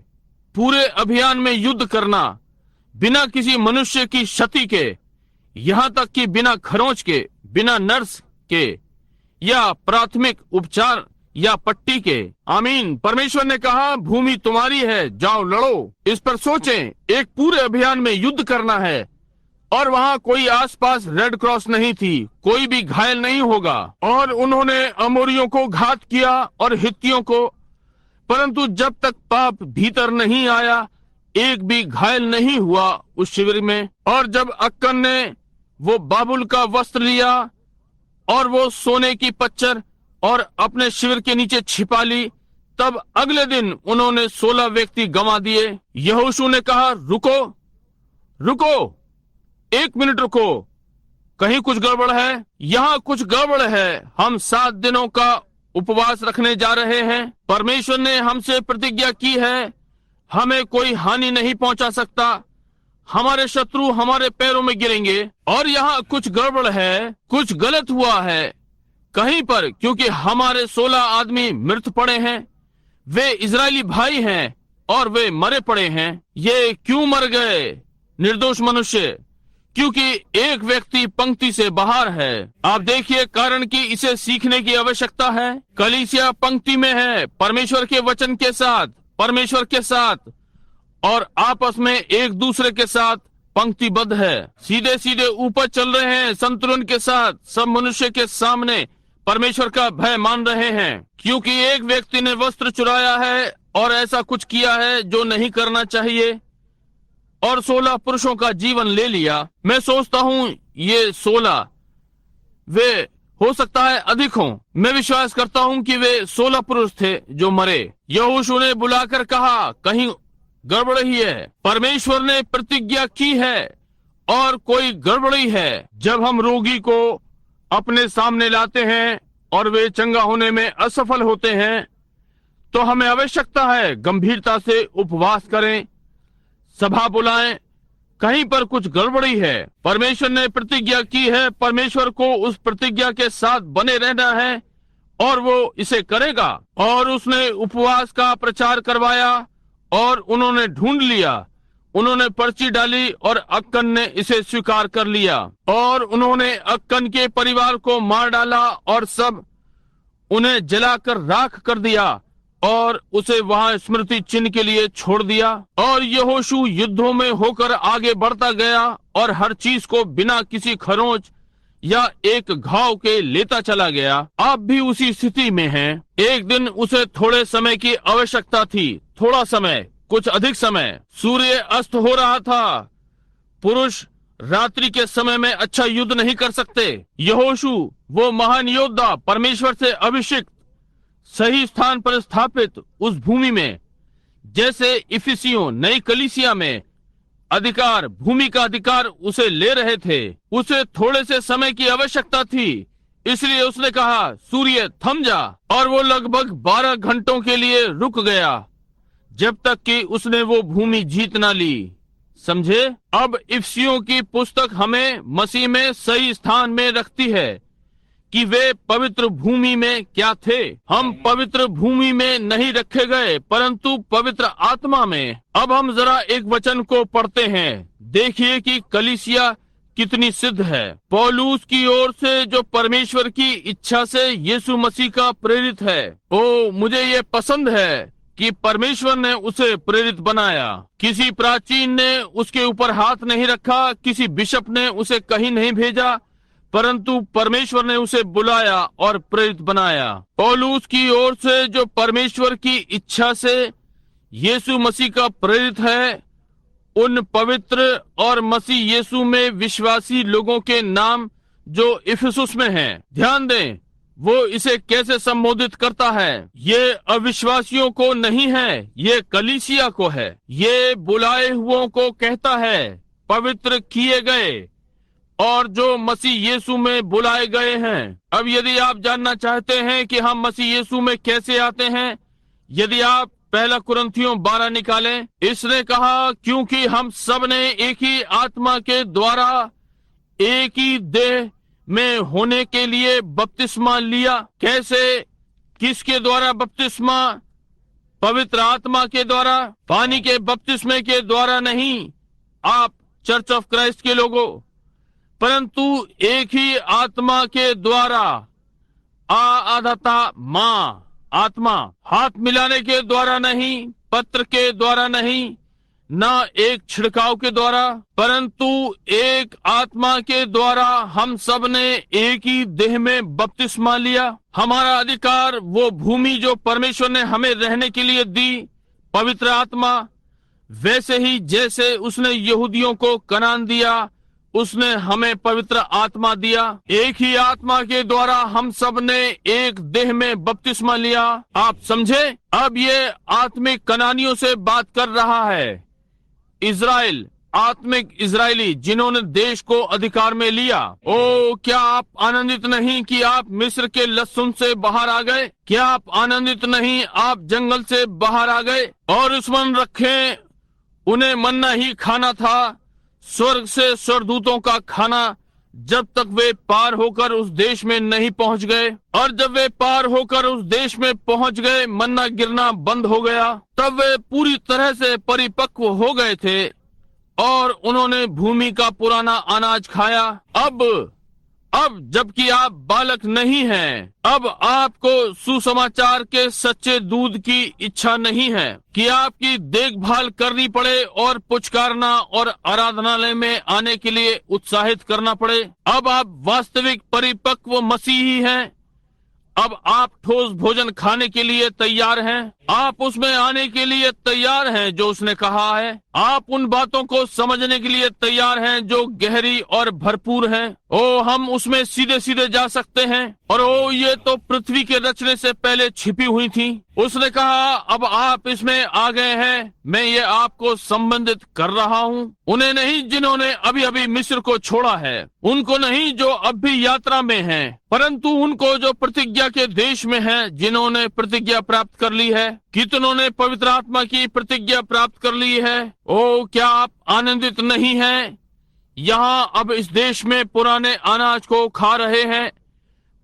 पूरे अभियान में युद्ध करना बिना किसी मनुष्य की क्षति के, यहाँ तक कि बिना खरोंच के, बिना नर्स के या प्राथमिक उपचार या पट्टी के। आमीन। परमेश्वर ने कहा, भूमि तुम्हारी है, जाओ लड़ो। इस पर सोचें, एक पूरे अभियान में युद्ध करना है और वहाँ कोई आसपास रेड क्रॉस नहीं थी, कोई भी घायल नहीं होगा। और उन्होंने अमोरियों को घात किया और हित्तियों को, परंतु जब तक पाप भीतर नहीं आया एक भी घायल नहीं हुआ उस शिविर में। और जब अक्कन ने वो बाबुल का वस्त्र लिया और वो सोने की पच्चर और अपने शिविर के नीचे छिपा ली, तब अगले दिन उन्होंने 16 व्यक्ति गंवा दिए। यहोशू ने कहा, रुको रुको, 1 मिनट रुको, कहीं कुछ गड़बड़ है, यहाँ कुछ गड़बड़ है। हम 7 दिनों का उपवास रखने जा रहे हैं। परमेश्वर ने हमसे प्रतिज्ञा की है, हमें कोई हानि नहीं पहुंचा सकता, हमारे शत्रु हमारे पैरों में गिरेंगे। और यहाँ कुछ गड़बड़ है, कुछ गलत हुआ है कहीं पर, क्योंकि हमारे 16 आदमी मृत पड़े हैं। वे इजरायली भाई हैं और वे मरे पड़े हैं। ये क्यों मर गए निर्दोष मनुष्य? क्योंकि एक व्यक्ति पंक्ति से बाहर है। आप देखिए कारण कि इसे सीखने की आवश्यकता है। कलीसिया पंक्ति में है, परमेश्वर के वचन के साथ, परमेश्वर के साथ और आपस में एक दूसरे के साथ पंक्तिबद्ध है, सीधे सीधे ऊपर चल रहे हैं संतुलन के साथ, सब मनुष्य के सामने परमेश्वर का भय मान रहे हैं। क्योंकि एक व्यक्ति ने वस्त्र चुराया है और ऐसा कुछ किया है जो नहीं करना चाहिए और 16 पुरुषों का जीवन ले लिया। मैं सोचता हूँ ये 16, वे हो सकता है अधिक हों। मैं विश्वास करता हूँ कि वे 16 पुरुष थे जो मरे। यहोशू ने बुलाकर कहा, कहीं गड़बड़ ही है, परमेश्वर ने प्रतिज्ञा की है और कोई गड़बड़ी है। जब हम रोगी को अपने सामने लाते हैं और वे चंगा होने में असफल होते हैं, तो हमें आवश्यकता है गंभीरता से उपवास करें, सभा बुलाएं, कहीं पर कुछ गड़बड़ी है। परमेश्वर ने प्रतिज्ञा की है, परमेश्वर को उस प्रतिज्ञा के साथ बने रहना है और वो इसे करेगा। और उसने उपवास का प्रचार करवाया और उन्होंने ढूंढ लिया, उन्होंने पर्ची डाली और अक्कन ने इसे स्वीकार कर लिया। और उन्होंने अक्कन के परिवार को मार डाला और सब उन्हें जलाकर राख कर दिया और उसे वहां स्मृति चिन्ह के लिए छोड़ दिया। और यहोशू युद्धों में होकर आगे बढ़ता गया और हर चीज को बिना किसी खरोंच या एक घाव के लेता चला गया। आप भी उसी स्थिति में हैं। एक दिन उसे थोड़े समय की आवश्यकता थी, थोड़ा समय, कुछ अधिक समय। सूर्य अस्त हो रहा था। पुरुष रात्रि के समय में अच्छा युद्ध नहीं कर सकते। यहोशू वो महान योद्धा, परमेश्वर से अभिषिक्त, सही स्थान पर स्थापित उस भूमि में, जैसे इफिसियों नई कलीसिया में अधिकार, भूमि का अधिकार उसे ले रहे थे। उसे थोड़े से समय की आवश्यकता थी, इसलिए उसने कहा, सूर्य थम जा। और वो लगभग 12 घंटों के लिए रुक गया, जब तक कि उसने वो भूमि जीत ना ली। समझे? अब इफिसियों की पुस्तक हमें मसीह में सही स्थान में रखती है कि वे पवित्र भूमि में क्या थे। हम पवित्र भूमि में नहीं रखे गए परंतु पवित्र आत्मा में। अब हम जरा एक वचन को पढ़ते हैं। देखिए कि कलीसिया कितनी सिद्ध है। पौलुस की ओर से जो परमेश्वर की इच्छा से यीशु मसीह का प्रेरित है। ओ मुझे ये पसंद है कि परमेश्वर ने उसे प्रेरित बनाया। किसी प्राचीन ने उसके ऊपर हाथ नहीं रखा, किसी बिशप ने उसे कहीं नहीं भेजा, परंतु परमेश्वर ने उसे बुलाया और प्रेरित बनाया। पौलुस की ओर से जो परमेश्वर की इच्छा से यीशु मसीह का प्रेरित है, उन पवित्र और मसीह यीशु में विश्वासी लोगों के नाम जो इफिसुस में हैं। ध्यान दें वो इसे कैसे संबोधित करता है। ये अविश्वासियों को नहीं है, ये कलीसिया को है। ये बुलाए हुओं को कहता है, पवित्र किए गए और जो मसीह यीशु में बुलाए गए हैं। अब यदि आप जानना चाहते हैं कि हम मसीह यीशु में कैसे आते हैं, यदि आप पहला कुरिन्थियों 12 निकालें, इसने कहा क्योंकि हम सब ने एक ही आत्मा के द्वारा एक ही देह में होने के लिए बपतिस्मा लिया। कैसे, किसके द्वारा बपतिस्मा? पवित्र आत्मा के द्वारा। पानी के बपतिस्मे के द्वारा नहीं, आप चर्च ऑफ क्राइस्ट के लोगों, परंतु एक ही आत्मा के द्वारा। आधाता मां आत्मा, हाथ मिलाने के द्वारा नहीं, पत्र के द्वारा नहीं, न एक छिड़काव के द्वारा, परंतु एक आत्मा के द्वारा हम सब ने एक ही देह में बपतिस्मा लिया। हमारा अधिकार, वो भूमि जो परमेश्वर ने हमें रहने के लिए दी, पवित्र आत्मा, वैसे ही जैसे उसने यहूदियों को कनान दिया, उसने हमें पवित्र आत्मा दिया। एक ही आत्मा के द्वारा हम सब ने एक देह में बपतिस्मा लिया। आप समझे? अब ये आत्मिक कनानियों से बात कर रहा है। इज़राइल, आत्मिक इज़राइली जिन्होंने देश को अधिकार में लिया। ओ क्या आप आनंदित नहीं कि आप मिस्र के लहसुन से बाहर आ गए? क्या आप आनंदित नहीं आप जंगल से बाहर आ गए? और स्मरण रखें, उन्हें मन्ना ही खाना था, स्वर्ग से स्वर्गदूतों का खाना, जब तक वे पार होकर उस देश में नहीं पहुंच गए। और जब वे पार होकर उस देश में पहुंच गए, मन्ना गिरना बंद हो गया। तब वे पूरी तरह से परिपक्व हो गए थे और उन्होंने भूमि का पुराना अनाज खाया। अब जबकि आप बालक नहीं हैं, अब आपको सुसमाचार के सच्चे दूध की इच्छा नहीं है कि आपकी देखभाल करनी पड़े और पुचकारना और आराधनालय में आने के लिए उत्साहित करना पड़े। अब आप वास्तविक परिपक्व मसीही हैं। अब आप ठोस भोजन खाने के लिए तैयार हैं। आप उसमें आने के लिए तैयार हैं जो उसने कहा है। आप उन बातों को समझने के लिए तैयार हैं जो गहरी और भरपूर हैं। ओ हम उसमें सीधे सीधे जा सकते हैं। और ओ ये तो पृथ्वी के रचने से पहले छिपी हुई थी। उसने कहा अब आप इसमें आ गए हैं। मैं ये आपको संबंधित कर रहा हूँ। उन्हें नहीं जिन्होंने अभी अभी मिस्र को छोड़ा है, उनको नहीं जो अब भी यात्रा में हैं, परंतु उनको जो प्रतिज्ञा के देश में हैं, जिन्होंने प्रतिज्ञा प्राप्त कर ली है। कितनों ने पवित्र आत्मा की प्रतिज्ञा प्राप्त कर ली है। ओ क्या आप आनंदित नहीं हैं? यहाँ अब इस देश में पुराने अनाज को खा रहे हैं,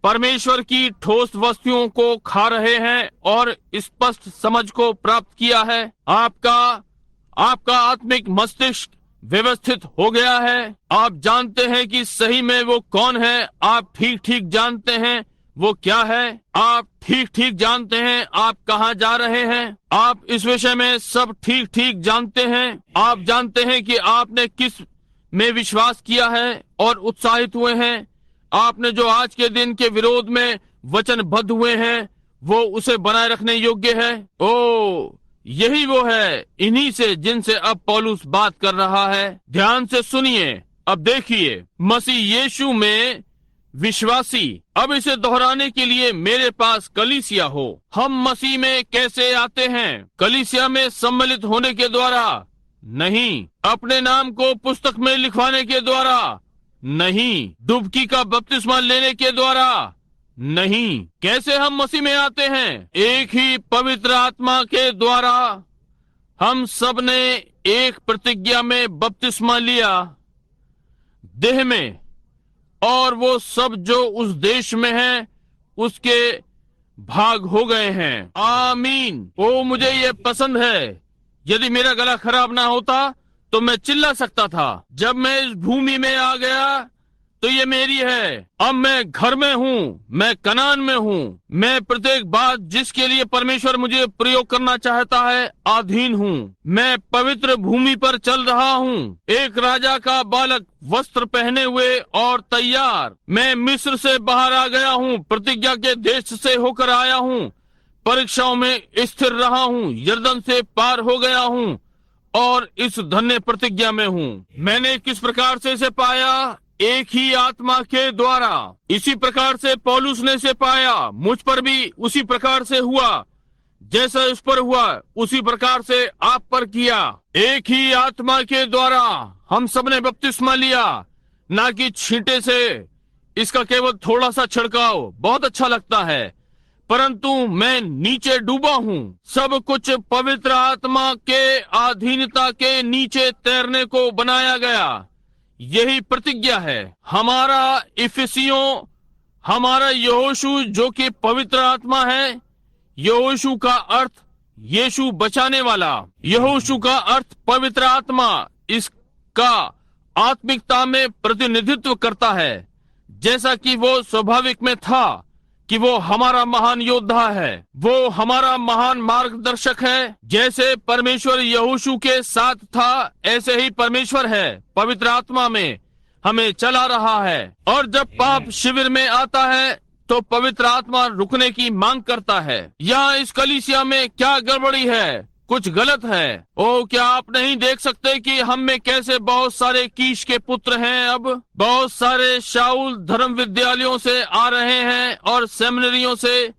परमेश्वर की ठोस वस्तुओं को खा रहे हैं और स्पष्ट समझ को प्राप्त किया है। आपका आत्मिक मस्तिष्क व्यवस्थित हो गया है। आप जानते हैं कि सही में वो कौन है। आप ठीक ठीक जानते हैं वो क्या है। आप ठीक ठीक जानते हैं आप कहाँ जा रहे हैं। आप इस विषय में सब ठीक ठीक जानते हैं। आप जानते हैं कि आपने किस में विश्वास किया है और उत्साहित हुए हैं। आपने जो आज के दिन के विरोध में वचनबद्ध हुए हैं, वो उसे बनाए रखने योग्य है। ओ यही वो है, इन्हीं से जिनसे अब पौलुस बात कर रहा है। ध्यान से सुनिए। अब देखिए, मसीह यीशु में विश्वासी। अब इसे दोहराने के लिए मेरे पास कलीसिया हो। हम मसीह में कैसे आते हैं? कलीसिया में सम्मिलित होने के द्वारा नहीं, अपने नाम को पुस्तक में लिखवाने के द्वारा नहीं, डुबकी का बपतिस्मा लेने के द्वारा नहीं। कैसे हम मसीह में आते हैं? एक ही पवित्र आत्मा के द्वारा। हम सब ने एक प्रतिज्ञा में बपतिस्मा लिया, देह में और वो सब जो उस देश में हैं उसके भाग हो गए हैं। आमीन। ओ मुझे ये पसंद है। यदि मेरा गला खराब ना होता तो मैं चिल्ला सकता था। जब मैं इस भूमि में आ गया तो ये मेरी है। अब मैं घर में हूँ, मैं कनान में हूँ। मैं प्रत्येक बात जिसके लिए परमेश्वर मुझे प्रयोग करना चाहता है अधीन हूँ। मैं पवित्र भूमि पर चल रहा हूँ, एक राजा का बालक वस्त्र पहने हुए और तैयार। मैं मिस्र से बाहर आ गया हूँ, प्रतिज्ञा के देश से होकर आया हूँ, परीक्षाओं में स्थिर रहा हूँ, यरदन से पार हो गया हूँ और इस धन्य प्रतिज्ञा में हूँ। मैंने किस प्रकार से इसे पाया? एक ही आत्मा के द्वारा। इसी प्रकार से पौलुस ने इसे पाया। मुझ पर भी उसी प्रकार से हुआ, जैसा उस पर हुआ उसी प्रकार से आप पर किया। एक ही आत्मा के द्वारा हम सबने बपतिस्मा लिया, ना कि छींटे से। इसका केवल थोड़ा सा छिड़काव बहुत अच्छा लगता है, परंतु मैं नीचे डूबा हूँ। सब कुछ पवित्र आत्मा के अधीनता के नीचे तैरने को बनाया गया। यही प्रतिज्ञा है। हमारा इफिसियों, हमारा यहोशू जो कि पवित्र आत्मा है। यहोशू का अर्थ यीशु बचाने वाला। यहोशू का अर्थ पवित्र आत्मा। इसका आत्मिकता में प्रतिनिधित्व करता है, जैसा कि वो स्वाभाविक में था कि वो हमारा महान योद्धा है, वो हमारा महान मार्गदर्शक है। जैसे परमेश्वर यहोशू के साथ था, ऐसे ही परमेश्वर है, पवित्र आत्मा में हमें चला रहा है। और जब पाप शिविर में आता है तो पवित्र आत्मा रुकने की मांग करता है। यहाँ इस कलीसिया में क्या गड़बड़ी है? कुछ गलत है। ओ क्या आप नहीं देख सकते कि हम में कैसे बहुत सारे कीश के पुत्र हैं? अब बहुत सारे शाऊल धर्म विद्यालयों से आ रहे हैं और सेमिनरियों से,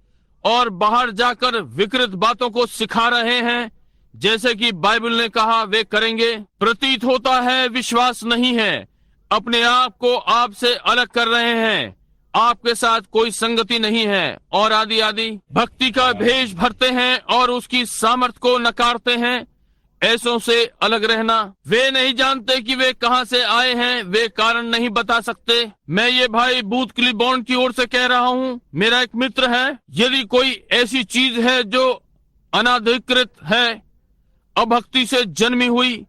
और बाहर जाकर विकृत बातों को सिखा रहे हैं, जैसे कि बाइबल ने कहा वे करेंगे। प्रतीत होता है विश्वास नहीं है, अपने आप को आपसे अलग कर रहे हैं, आपके साथ कोई संगति नहीं है, और आदि आदि। भक्ति का भेष भरते हैं और उसकी सामर्थ को नकारते हैं। ऐसों से अलग रहना। वे नहीं जानते कि वे कहां से आए हैं, वे कारण नहीं बता सकते। मैं ये भाई बूथ क्लिबॉन्ड की ओर से कह रहा हूँ, मेरा एक मित्र है। यदि कोई ऐसी चीज है जो अनाधिकृत है, अभक्ति से जन्मी हुई,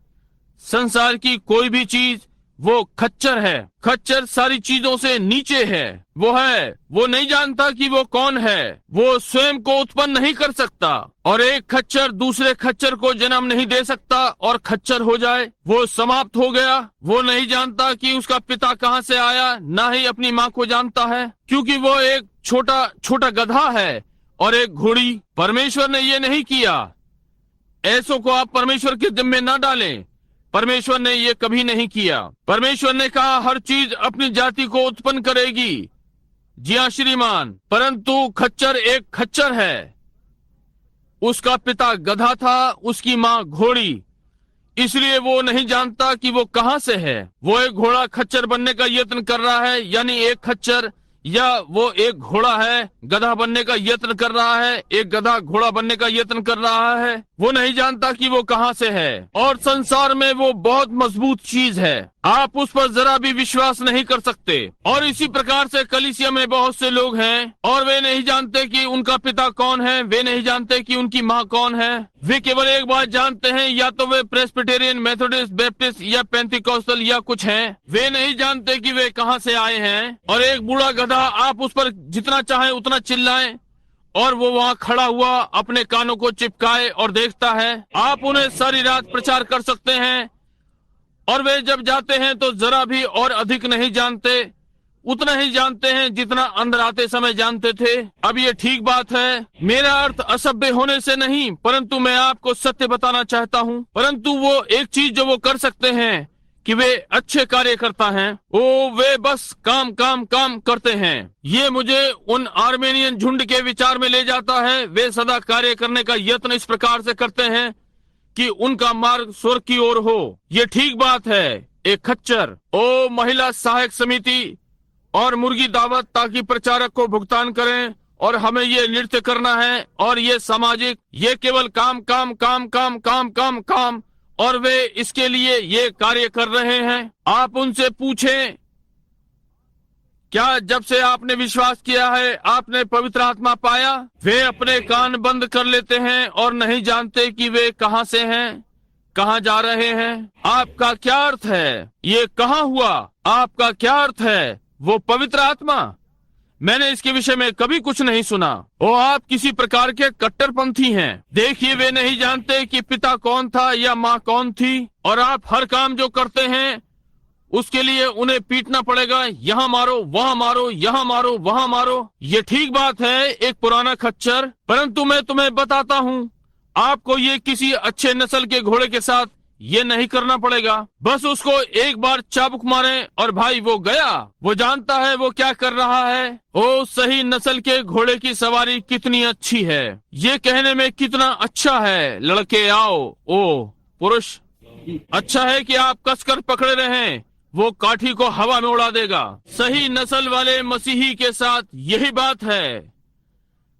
संसार की कोई भी चीज, वो खच्चर है। खच्चर सारी चीजों से नीचे है। वो नहीं जानता कि वो कौन है। वो स्वयं को उत्पन्न नहीं कर सकता, और एक खच्चर दूसरे खच्चर को जन्म नहीं दे सकता और खच्चर हो जाए। वो समाप्त हो गया। वो नहीं जानता कि उसका पिता कहाँ से आया, ना ही अपनी माँ को जानता है, क्योंकि वो एक छोटा छोटा गधा है और एक घोड़ी। परमेश्वर ने ये नहीं किया। ऐसों को आप परमेश्वर के जिम्मे न डालें। परमेश्वर ने ये कभी नहीं किया। परमेश्वर ने कहा हर चीज अपनी जाति को उत्पन्न करेगी। जी हाँ श्रीमान, परंतु खच्चर एक खच्चर है। उसका पिता गधा था, उसकी माँ घोड़ी, इसलिए वो नहीं जानता कि वो कहाँ से है। वो एक घोड़ा खच्चर बनने का यत्न कर रहा है, यानी एक खच्चर, या वो एक घोड़ा है गधा बनने का यत्न कर रहा है, एक गधा घोड़ा बनने का यत्न कर रहा है। वो नहीं जानता कि वो कहाँ से है। और संसार में वो बहुत मजबूत चीज है, आप उस पर जरा भी विश्वास नहीं कर सकते। और इसी प्रकार से कलीसिया में बहुत से लोग हैं और वे नहीं जानते कि उनका पिता कौन है, वे नहीं जानते कि उनकी माँ कौन है। वे केवल एक बात जानते हैं, या तो वे प्रेस्बिटेरियन, मेथोडिस्ट, बैप्टिस्ट या पेंटिकॉस्टल या कुछ हैं। वे नहीं जानते कि वे कहाँ से आए हैं। और एक बूढ़ा गधा, आप उस पर जितना चाहें उतना चिल्लाएं और वो वहाँ खड़ा हुआ अपने कानों को चिपकाए और देखता है। आप उन्हें सारी रात प्रचार कर सकते हैं और वे जब जाते हैं तो जरा भी और अधिक नहीं जानते, उतना ही जानते हैं जितना अंदर आते समय जानते थे। अब ये ठीक बात है। मेरा अर्थ असभ्य होने से नहीं, परंतु मैं आपको सत्य बताना चाहता हूँ। परंतु वो एक चीज जो वो कर सकते हैं कि वे अच्छे कार्य करता हैं। वे बस काम काम काम करते हैं। ये मुझे उन आर्मेनियन झुंड के विचार में ले जाता है। वे सदा कार्य करने का यत्न इस प्रकार से करते हैं कि उनका मार्ग स्वर्ग की ओर हो। ये ठीक बात है। एक खच्चर, महिला सहायक समिति और मुर्गी दावत, ताकि प्रचारक को भुगतान करें और हमें ये नृत्य करना है, और ये सामाजिक, ये केवल काम काम काम काम काम काम काम, और वे इसके लिए ये कार्य कर रहे हैं। आप उनसे पूछें क्या जब से आपने विश्वास किया है आपने पवित्र आत्मा पाया? वे अपने कान बंद कर लेते हैं और नहीं जानते कि वे कहां से हैं, कहां जा रहे हैं। आपका क्या अर्थ है? ये कहां हुआ? आपका क्या अर्थ है? वो पवित्र आत्मा? मैंने इसके विषय में कभी कुछ नहीं सुना। ओ, आप किसी प्रकार के कट्टरपंथी हैं। देखिए, वे नहीं जानते कि पिता कौन था या माँ कौन थी, और आप हर काम जो करते हैं उसके लिए उन्हें पीटना पड़ेगा। यहाँ मारो, वहाँ मारो, यहाँ मारो, वहाँ मारो। ये ठीक बात है, एक पुराना खच्चर। परंतु मैं तुम्हें बताता हूँ, आपको ये किसी अच्छे नस्ल के घोड़े के साथ ये नहीं करना पड़ेगा। बस उसको एक बार चाबुक मारें और भाई वो गया। वो जानता है वो क्या कर रहा है। ओ, सही नस्ल के घोड़े की सवारी कितनी अच्छी है। ये कहने में कितना अच्छा है, लड़के आओ। ओ पुरुष, अच्छा है कि आप कसकर पकड़े रहें, वो काठी को हवा में उड़ा देगा। सही नस्ल वाले मसीही के साथ यही बात है।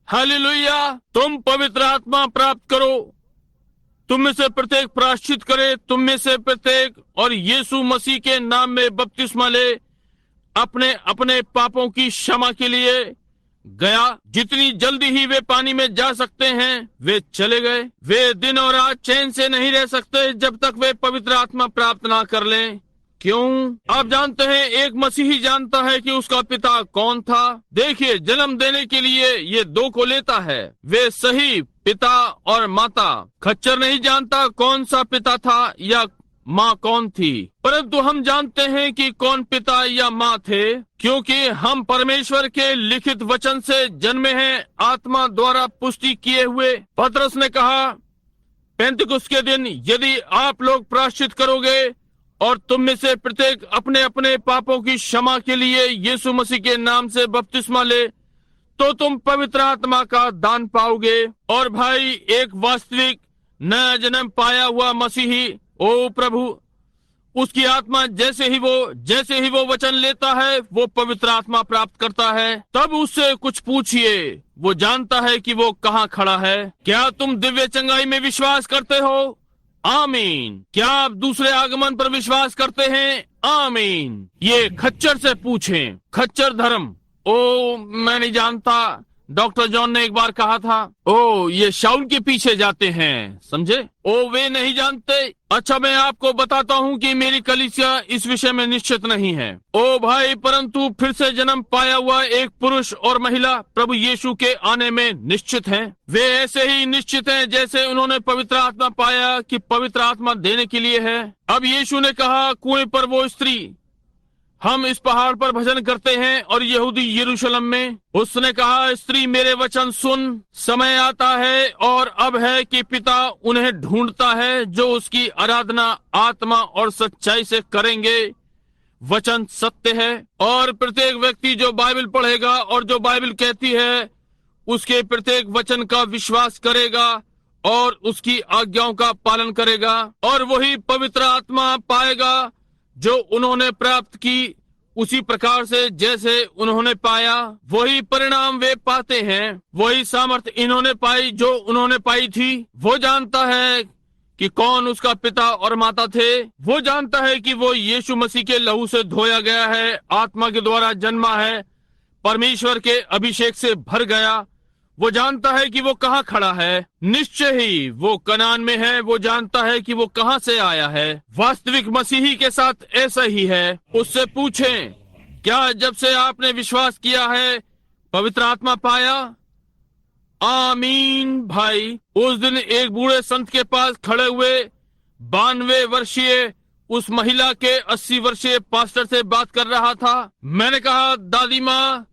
हालेलुया। तुम पवित्र आत्मा प्राप्त करो, तुम में से प्रत्येक प्रायश्चित करे, तुम में से प्रत्येक और यीशु मसीह के नाम में बपतिस्मा ले, अपने अपने पापों की क्षमा के लिए गया। जितनी जल्दी ही वे पानी में जा सकते हैं वे चले गए। वे दिन और रात चैन से नहीं रह सकते जब तक वे पवित्र आत्मा प्राप्त ना कर लें। क्यों? आप जानते हैं, एक मसीही जानता है कि उसका पिता कौन था। देखिए, जन्म देने के लिए ये दो को लेता है, वे सही पिता और माता। खच्चर नहीं जानता कौन सा पिता था या माँ कौन थी, परंतु हम जानते हैं कि कौन पिता या माँ थे, क्योंकि हम परमेश्वर के लिखित वचन से जन्मे हैं, आत्मा द्वारा पुष्टि किए हुए। पतरस ने कहा पेंतिकुस्त के दिन, यदि आप लोग प्रायश्चित करोगे और तुम में से प्रत्येक अपने अपने पापों की क्षमा के लिए यीशु मसीह के नाम से बपतिस्मा ले, तो तुम पवित्र आत्मा का दान पाओगे। और भाई, एक वास्तविक नया जन्म पाया हुआ मसीही, ओ प्रभु, उसकी आत्मा जैसे ही वो वचन लेता है वो पवित्र आत्मा प्राप्त करता है। तब उससे कुछ पूछिए, वो जानता है कि वो कहाँ खड़ा है। क्या तुम दिव्य चंगाई में विश्वास करते हो? आमीन। क्या आप दूसरे आगमन पर विश्वास करते हैं? आमीन। ये खच्चर से पूछें। खच्चर धर्म, ओ मैं नहीं जानता। डॉक्टर जॉन ने एक बार कहा था, ओ ये शाउल के पीछे जाते हैं, समझे? ओ वे नहीं जानते। अच्छा, मैं आपको बताता हूँ कि मेरी कलीसिया इस विषय में निश्चित नहीं है। ओ भाई, परंतु फिर से जन्म पाया हुआ एक पुरुष और महिला प्रभु यीशु के आने में निश्चित हैं। वे ऐसे ही निश्चित हैं जैसे उन्होंने पवित्र आत्मा पाया कि पवित्र आत्मा देने के लिए है। अब यीशु ने कहा कुएं पर वो स्त्री, हम इस पहाड़ पर भजन करते हैं और यहूदी यरूशलेम में। उसने कहा, स्त्री मेरे वचन सुन, समय आता है और अब है कि पिता उन्हें ढूंढता है जो उसकी आराधना आत्मा और सच्चाई से करेंगे। वचन सत्य है और प्रत्येक व्यक्ति जो बाइबल पढ़ेगा और जो बाइबल कहती है उसके प्रत्येक वचन का विश्वास करेगा और उसकी आज्ञाओं का पालन करेगा, और वही पवित्र आत्मा पाएगा जो उन्होंने प्राप्त की, उसी प्रकार से जैसे उन्होंने पाया वही परिणाम वे पाते हैं। वही सामर्थ इन्होंने पाई जो उन्होंने पाई थी। वो जानता है कि कौन उसका पिता और माता थे। वो जानता है कि वो यीशु मसीह के लहू से धोया गया है, आत्मा के द्वारा जन्मा है, परमेश्वर के अभिषेक से भर गया। वो जानता है कि वो कहाँ खड़ा है। निश्चय ही वो कनान में है। वो जानता है कि वो कहाँ से आया है। वास्तविक मसीही के साथ ऐसा ही है। उससे पूछें, क्या जब से आपने विश्वास किया है पवित्र आत्मा पाया? आमीन। भाई, उस दिन एक बूढ़े संत के पास खड़े हुए 92 वर्षीय उस महिला के 80 वर्षीय पास्टर से बात कर रहा था। मैंने कहा, दादी माँ,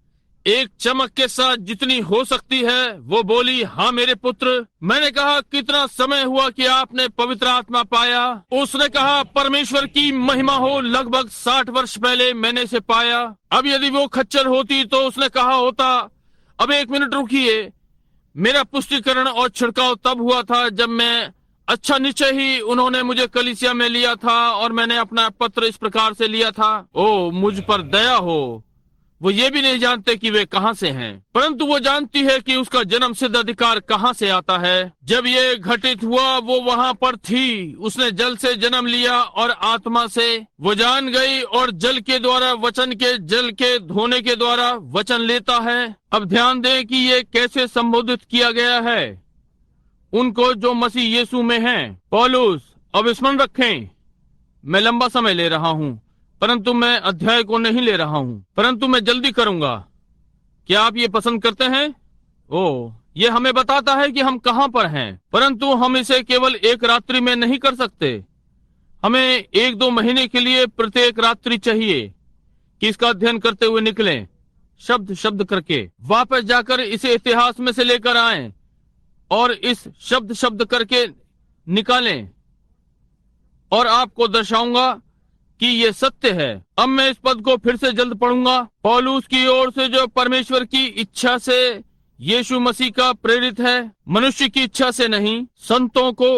एक चमक के साथ जितनी हो सकती है। वो बोली, हाँ मेरे पुत्र। मैंने कहा, कितना समय हुआ कि आपने पवित्र आत्मा पाया? उसने कहा, परमेश्वर की महिमा हो, लगभग 60 वर्ष पहले मैंने इसे पाया। अब यदि वो खच्चर होती तो उसने कहा होता, अब 1 मिनट रुकिए, मेरा पुष्टिकरण और छिड़काव तब हुआ था जब मैं, अच्छा निश्चय ही उन्होंने मुझे कलीसिया में लिया था और मैंने अपना पत्र इस प्रकार से लिया था, ओ मुझ पर दया हो, वो ये भी नहीं जानते कि वे कहां से हैं, परंतु वो जानती है कि उसका जन्म सिद्ध अधिकार कहां से आता है। जब ये घटित हुआ वो वहां पर थी। उसने जल से जन्म लिया और आत्मा से। वो जान गई और जल के द्वारा वचन के, जल के धोने के द्वारा वचन लेता है। अब ध्यान दें कि ये कैसे संबोधित किया गया है उनको जो मसीह यीशु में हैं। पौलुस, अब स्मरण रखें, मैं लंबा समय ले रहा हूं, परंतु मैं अध्याय को नहीं ले रहा हूं, परंतु मैं जल्दी करूंगा। क्या आप ये पसंद करते हैं? ये हमें बताता है कि हम कहां पर हैं, परंतु हम इसे केवल एक रात्रि में नहीं कर सकते। हमें 1-2 महीने के लिए प्रत्येक रात्रि चाहिए कि इसका अध्ययन करते हुए निकलें, शब्द शब्द करके वापस जाकर इसे इतिहास में से लेकर आएं और इस शब्द शब्द करके निकालें, और आपको दर्शाऊंगा कि ये सत्य है। अब मैं इस पद को फिर से जल्द पढ़ूंगा। पौलुस की ओर से, जो परमेश्वर की इच्छा से यीशु मसीह का प्रेरित है, मनुष्य की इच्छा से नहीं, संतों को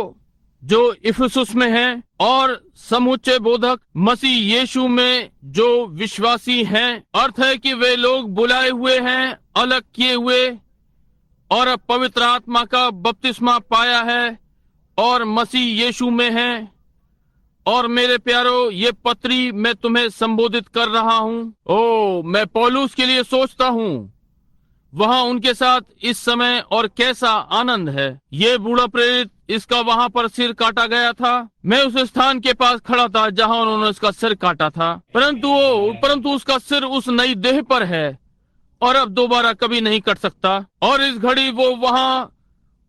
जो इफिसुस में हैं और समुच्चय बोधक मसीह यीशु में जो विश्वासी हैं। अर्थ है कि वे लोग बुलाए हुए हैं, अलग किए हुए, और पवित्र आत्मा का बपतिस्मा पाया है और मसीह यीशु में हैं। और मेरे प्यारो, ये पत्री मैं तुम्हें संबोधित कर रहा हूँ। मैं पौलुस के लिए सोचता हूँ वहाँ उनके साथ इस समय, और कैसा आनंद है। ये बूढ़ा प्रेरित, इसका वहाँ पर सिर काटा गया था। मैं उस स्थान के पास खड़ा था जहाँ उन्होंने इसका सिर काटा था, परंतु उसका सिर उस नई देह पर है और अब दोबारा कभी नहीं कट सकता। और इस घड़ी वो वहाँ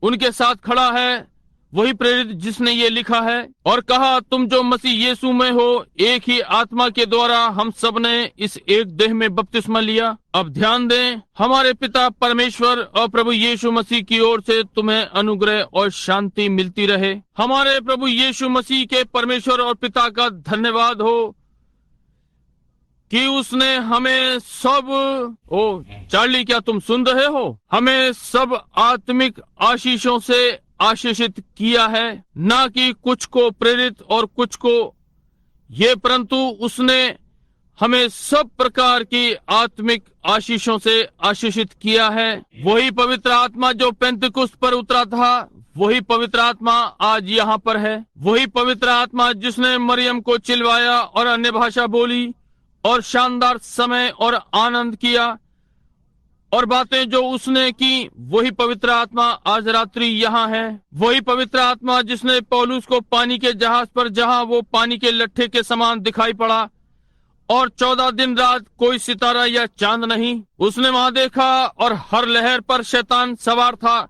उनके साथ खड़ा है, वही प्रेरित जिसने ये लिखा है और कहा, तुम जो मसीह यीशु में हो, एक ही आत्मा के द्वारा हम सब ने इस एक देह में बपतिस्मा लिया। अब ध्यान दें, हमारे पिता परमेश्वर और प्रभु यीशु मसीह की ओर से तुम्हें अनुग्रह और शांति मिलती रहे। हमारे प्रभु यीशु मसीह के परमेश्वर और पिता का धन्यवाद हो कि उसने हमें सब, चार्ली, क्या तुम सुन रहे हो? हमें सब आत्मिक आशीषों से आशीषित किया है, ना कि कुछ को प्रेरित और कुछ को ये, परंतु उसने हमें सब प्रकार की आत्मिक आशीषों से आशीषित किया है। वही पवित्र आत्मा जो पेंतिकुस्त पर उतरा था, वही पवित्र आत्मा आज यहाँ पर है। वही पवित्र आत्मा जिसने मरियम को चिल्लाया और अन्य भाषा बोली और शानदार समय और आनंद किया और बातें जो उसने की, वही पवित्र आत्मा आज रात्रि यहाँ है। वही पवित्र आत्मा जिसने पौलुस को पानी के जहाज पर, जहाँ वो पानी के लट्ठे के समान दिखाई पड़ा और 14 दिन रात कोई सितारा या चांद नहीं, उसने वहां देखा और हर लहर पर शैतान सवार था,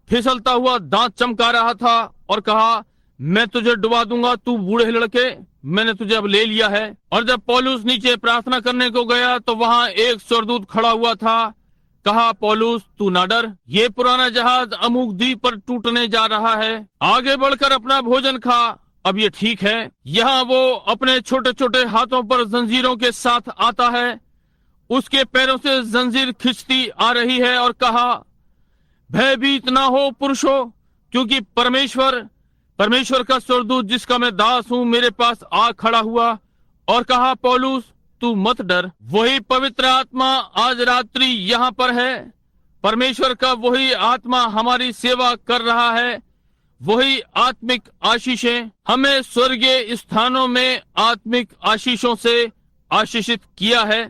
फिसलता हुआ दांत चमका रहा था और कहा, मैं तुझे डुबा दूंगा, तू बूढ़े लड़के, मैंने तुझे अब ले लिया है। और जब पौलुस नीचे प्रार्थना करने को गया तो वहां एक स्वर्गदूत खड़ा हुआ था। कहा, पौलुस तू ना डर, ये पुराना जहाज अमुक द्वीप पर टूटने जा रहा है, आगे बढ़कर अपना भोजन खा। अब ये ठीक है। यहाँ वो अपने छोटे छोटे हाथों पर जंजीरों के साथ आता है, उसके पैरों से जंजीर खिंचती आ रही है और कहा, भयभीत ना हो पुरुषों, क्योंकि परमेश्वर का स्वर्गदूत जिसका मैं दास हूँ मेरे पास आ खड़ा हुआ और कहा, पौलुस तू मत डर। वही पवित्र आत्मा आज रात्रि यहाँ पर है। परमेश्वर का वही आत्मा हमारी सेवा कर रहा है। वही आत्मिक आशीषें हमें स्वर्गीय स्थानों में आत्मिक आशीषों से आशीषित किया है।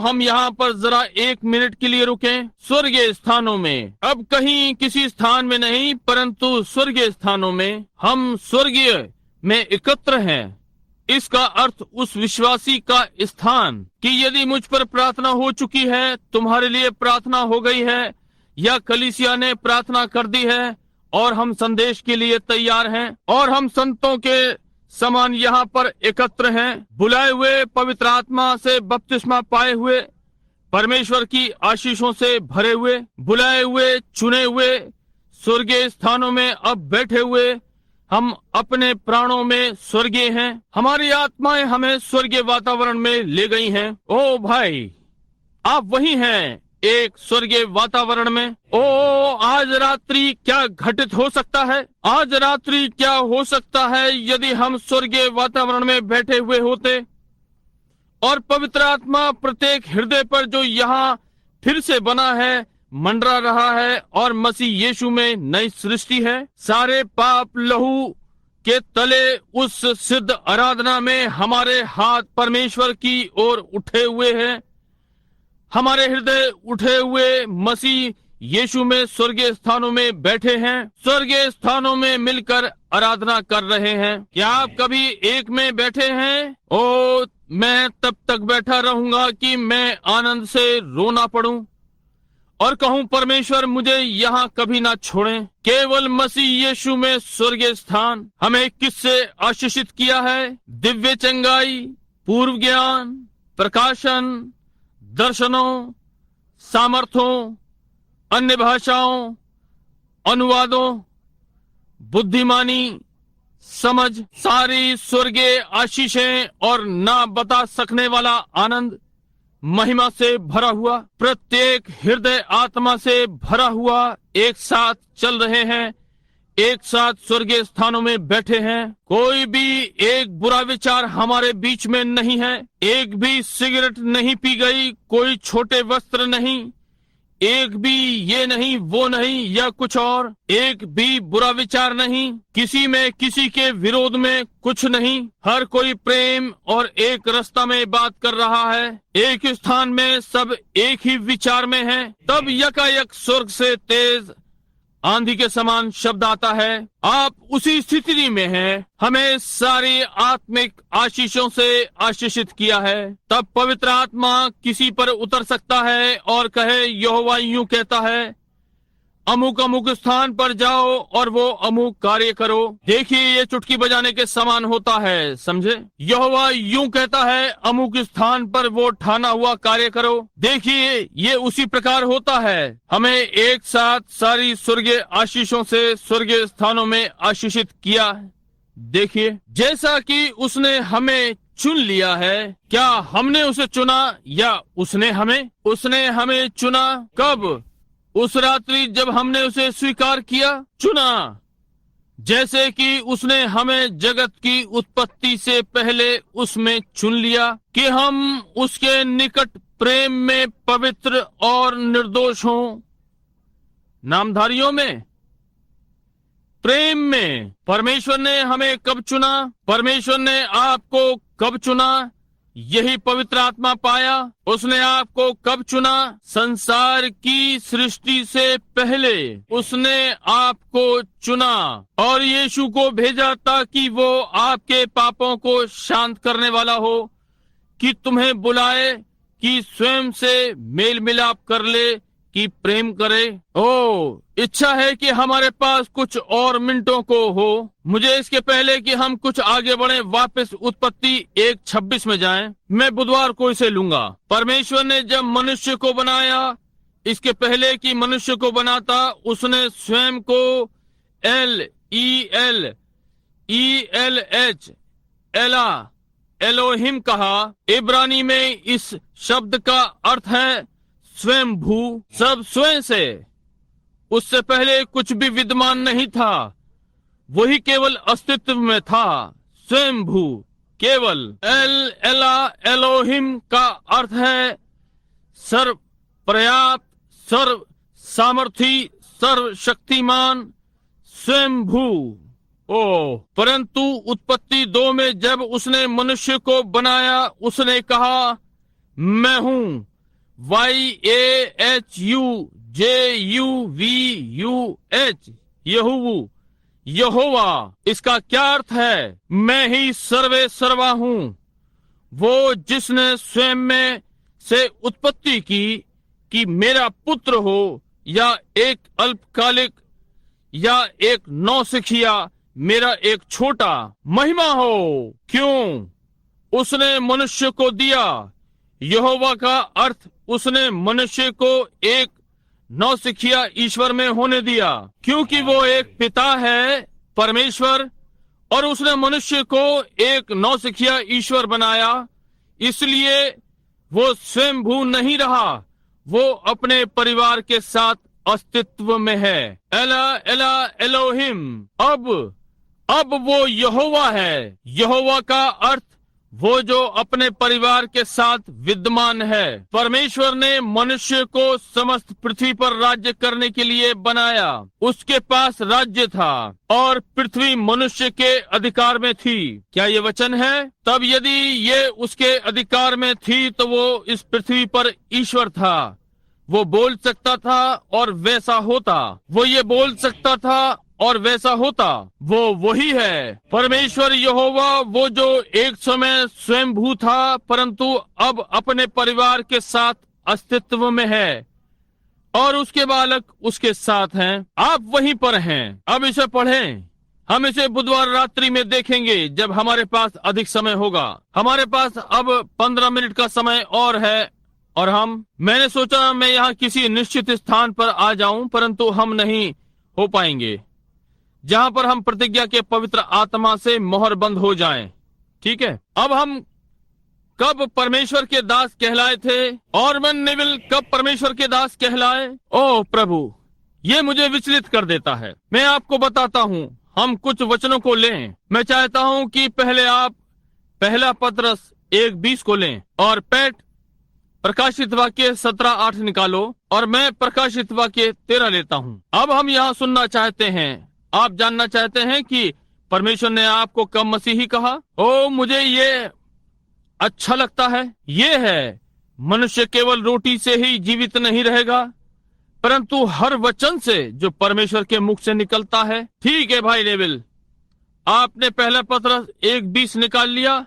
हम यहाँ पर जरा 1 मिनट के लिए रुकें। स्वर्गीय स्थानों में, अब कहीं किसी स्थान में नहीं, परंतु स्वर्गीय स्थानों में हम स्वर्गीय में एकत्र हैं। इसका अर्थ उस विश्वासी का स्थान कि यदि मुझ पर प्रार्थना हो चुकी है, तुम्हारे लिए प्रार्थना हो गई है, या कलीसिया ने प्रार्थना कर दी है और हम संदेश के लिए तैयार हैं और हम संतों के समान यहाँ पर एकत्र हैं, बुलाए हुए, पवित्र आत्मा से बपतिस्मा पाए हुए, परमेश्वर की आशीषों से भरे हुए, बुलाए हुए, चुने हुए, स्वर्गीय स्थानों में अब बैठे हुए। हम अपने प्राणों में स्वर्गीय हैं। हमारी आत्माएं हमें स्वर्गीय वातावरण में ले गई हैं। ओ भाई, आप वही हैं, एक स्वर्गीय वातावरण में। आज रात्रि क्या घटित हो सकता है? आज रात्रि क्या हो सकता है यदि हम स्वर्गीय वातावरण में बैठे हुए होते और पवित्र आत्मा प्रत्येक हृदय पर जो यहाँ फिर से बना है, मंडरा रहा है और मसीह यीशु में नई सृष्टि है। सारे पाप लहू के तले उस सिद्ध आराधना में हमारे हाथ परमेश्वर की ओर उठे हुए हैं। हमारे हृदय उठे हुए मसीह यीशु में स्वर्गीय स्थानों में बैठे हैं, स्वर्गीय स्थानों में मिलकर आराधना कर रहे हैं। क्या आप कभी एक में बैठे हैं? ओ, मैं तब तक बैठा रहूंगा कि मैं आनंद से रोना पड़ूं और कहूं, परमेश्वर मुझे यहाँ कभी ना छोड़ें। केवल मसीह यीशु में स्वर्गीय स्थान हमें किससे आशीषित किया है? दिव्य चंगाई, पूर्व ज्ञान, प्रकाशन, दर्शनों, सामर्थ्यों, अन्य भाषाओं, अनुवादों, बुद्धिमानी, समझ, सारी स्वर्गीय आशीषें और ना बता सकने वाला आनंद, महिमा से भरा हुआ, प्रत्येक हृदय आत्मा से भरा हुआ एक साथ चल रहे हैं, एक साथ स्वर्गीय स्थानों में बैठे हैं। कोई भी एक बुरा विचार हमारे बीच में नहीं है। एक भी सिगरेट नहीं पी गई, कोई छोटे वस्त्र नहीं, एक भी ये नहीं वो नहीं या कुछ और, एक भी बुरा विचार नहीं, किसी में किसी के विरोध में कुछ नहीं। हर कोई प्रेम और एक रास्ता में बात कर रहा है, एक स्थान में सब एक ही विचार में है। तब यकायक स्वर्ग से तेज आंधी के समान शब्द आता है, आप उसी स्थिति में हैं। हमें सारी आत्मिक आशीषों से आशीषित किया है। तब पवित्र आत्मा किसी पर उतर सकता है और कहे, यहोवा यूं कहता है, अमुक अमुक स्थान पर जाओ और वो अमुक कार्य करो। देखिए, ये चुटकी बजाने के समान होता है, समझे? यहोवा यूं कहता है, अमुक स्थान पर वो ठाना हुआ कार्य करो। देखिए, ये उसी प्रकार होता है। हमें एक साथ सारी स्वर्गीय आशीषों से स्वर्गीय स्थानों में आशीषित किया है। देखिए, जैसा कि उसने हमें चुन लिया है। क्या हमने उसे चुना या उसने हमें? उसने हमें चुना। कब? उस रात्रि जब हमने उसे स्वीकार किया, चुना। जैसे कि उसने हमें जगत की उत्पत्ति से पहले उसमें चुन लिया कि हम उसके निकट प्रेम में पवित्र और निर्दोष हों। नामधारियों में, प्रेम में। परमेश्वर ने हमें कब चुना? परमेश्वर ने आपको कब चुना? यही पवित्र आत्मा पाया। उसने आपको कब चुना? संसार की सृष्टि से पहले उसने आपको चुना और यीशु को भेजा ताकि वो आपके पापों को शांत करने वाला हो, कि तुम्हें बुलाए कि स्वयं से मेल मिलाप कर ले, कि प्रेम करे। ओ, इच्छा है कि हमारे पास कुछ और मिनटों को हो। मुझे इसके पहले कि हम कुछ आगे बढ़े वापस उत्पत्ति 1:26 में जाएं। मैं बुधवार को इसे लूंगा। परमेश्वर ने जब मनुष्य को बनाया, इसके पहले कि मनुष्य को बनाता, उसने स्वयं को ELELH एला एलोहिम कहा। इब्रानी में इस शब्द का अर्थ है स्वयं भू। सब स्वयं से, उससे पहले कुछ भी विद्यमान नहीं था, वही केवल अस्तित्व में था। स्वयं भू, केवल। एला एलोहिम का अर्थ है सर्व पर्याप्त, सर्व सामर्थी, सर्व शक्तिमान, स्वयं भू। ओ, परंतु उत्पत्ति 2 में जब उसने मनुष्य को बनाया, उसने कहा, मैं हूं। YAHUJUVUH, यहोवा। यहोवा, इसका क्या अर्थ है? मैं ही सर्वे सर्वा हूं। वो जिसने स्वयं में से उत्पत्ति की कि मेरा पुत्र हो या एक अल्पकालिक या एक नौसिखिया, मेरा एक छोटा, महिमा हो। क्यों? उसने मनुष्य को दिया। यहोवा का अर्थ उसने मनुष्य को एक नौसिखिया ईश्वर में होने दिया, क्योंकि वो एक पिता है, परमेश्वर, और उसने मनुष्य को एक नौसिखिया ईश्वर बनाया। इसलिए वो स्वयंभू नहीं रहा, वो अपने परिवार के साथ अस्तित्व में है। एला एला एलोहिम। अब वो यहोवा है। यहोवा का अर्थ वो जो अपने परिवार के साथ विद्यमान है। परमेश्वर ने मनुष्य को समस्त पृथ्वी पर राज्य करने के लिए बनाया। उसके पास राज्य था और पृथ्वी मनुष्य के अधिकार में थी। क्या ये वचन है? तब यदि ये उसके अधिकार में थी तो वो इस पृथ्वी पर ईश्वर था। वो बोल सकता था और वैसा होता। वो ये बोल सकता था और वैसा होता। वो वही है परमेश्वर यहोवा, वो जो एक समय स्वयंभू था परंतु अब अपने परिवार के साथ अस्तित्व में है और उसके बालक उसके साथ हैं। आप वहीं पर हैं। अब इसे पढ़ें। हम इसे बुधवार रात्रि में देखेंगे जब हमारे पास अधिक समय होगा। हमारे पास अब 15 मिनट का समय और है और मैंने सोचा मैं यहाँ किसी निश्चित स्थान पर आ जाऊं, परंतु हम नहीं हो पाएंगे जहां पर हम प्रतिज्ञा के पवित्र आत्मा से मोहर बंद हो जाएं। ठीक है, अब हम कब परमेश्वर के दास कहलाए थे? ऑर्मन नेविल कब परमेश्वर के दास कहलाए? ओह प्रभु, ये मुझे विचलित कर देता है। मैं आपको बताता हूँ, हम कुछ वचनों को लें। मैं चाहता हूँ कि पहले आप पहला पतरस 1:20 को लें और पैट प्रकाशित वाक्य 17:8 निकालो और मैं प्रकाशित वाक्य 13 लेता हूँ। अब हम यहाँ सुनना चाहते हैं, आप जानना चाहते हैं कि परमेश्वर ने आपको कब मसीही कहा? ओ मुझे ये अच्छा लगता है। ये है, मनुष्य केवल रोटी से ही जीवित नहीं रहेगा परंतु हर वचन से जो परमेश्वर के मुख से निकलता है। ठीक है भाई नेविल, आपने पहला पतरस 1:20 निकाल लिया।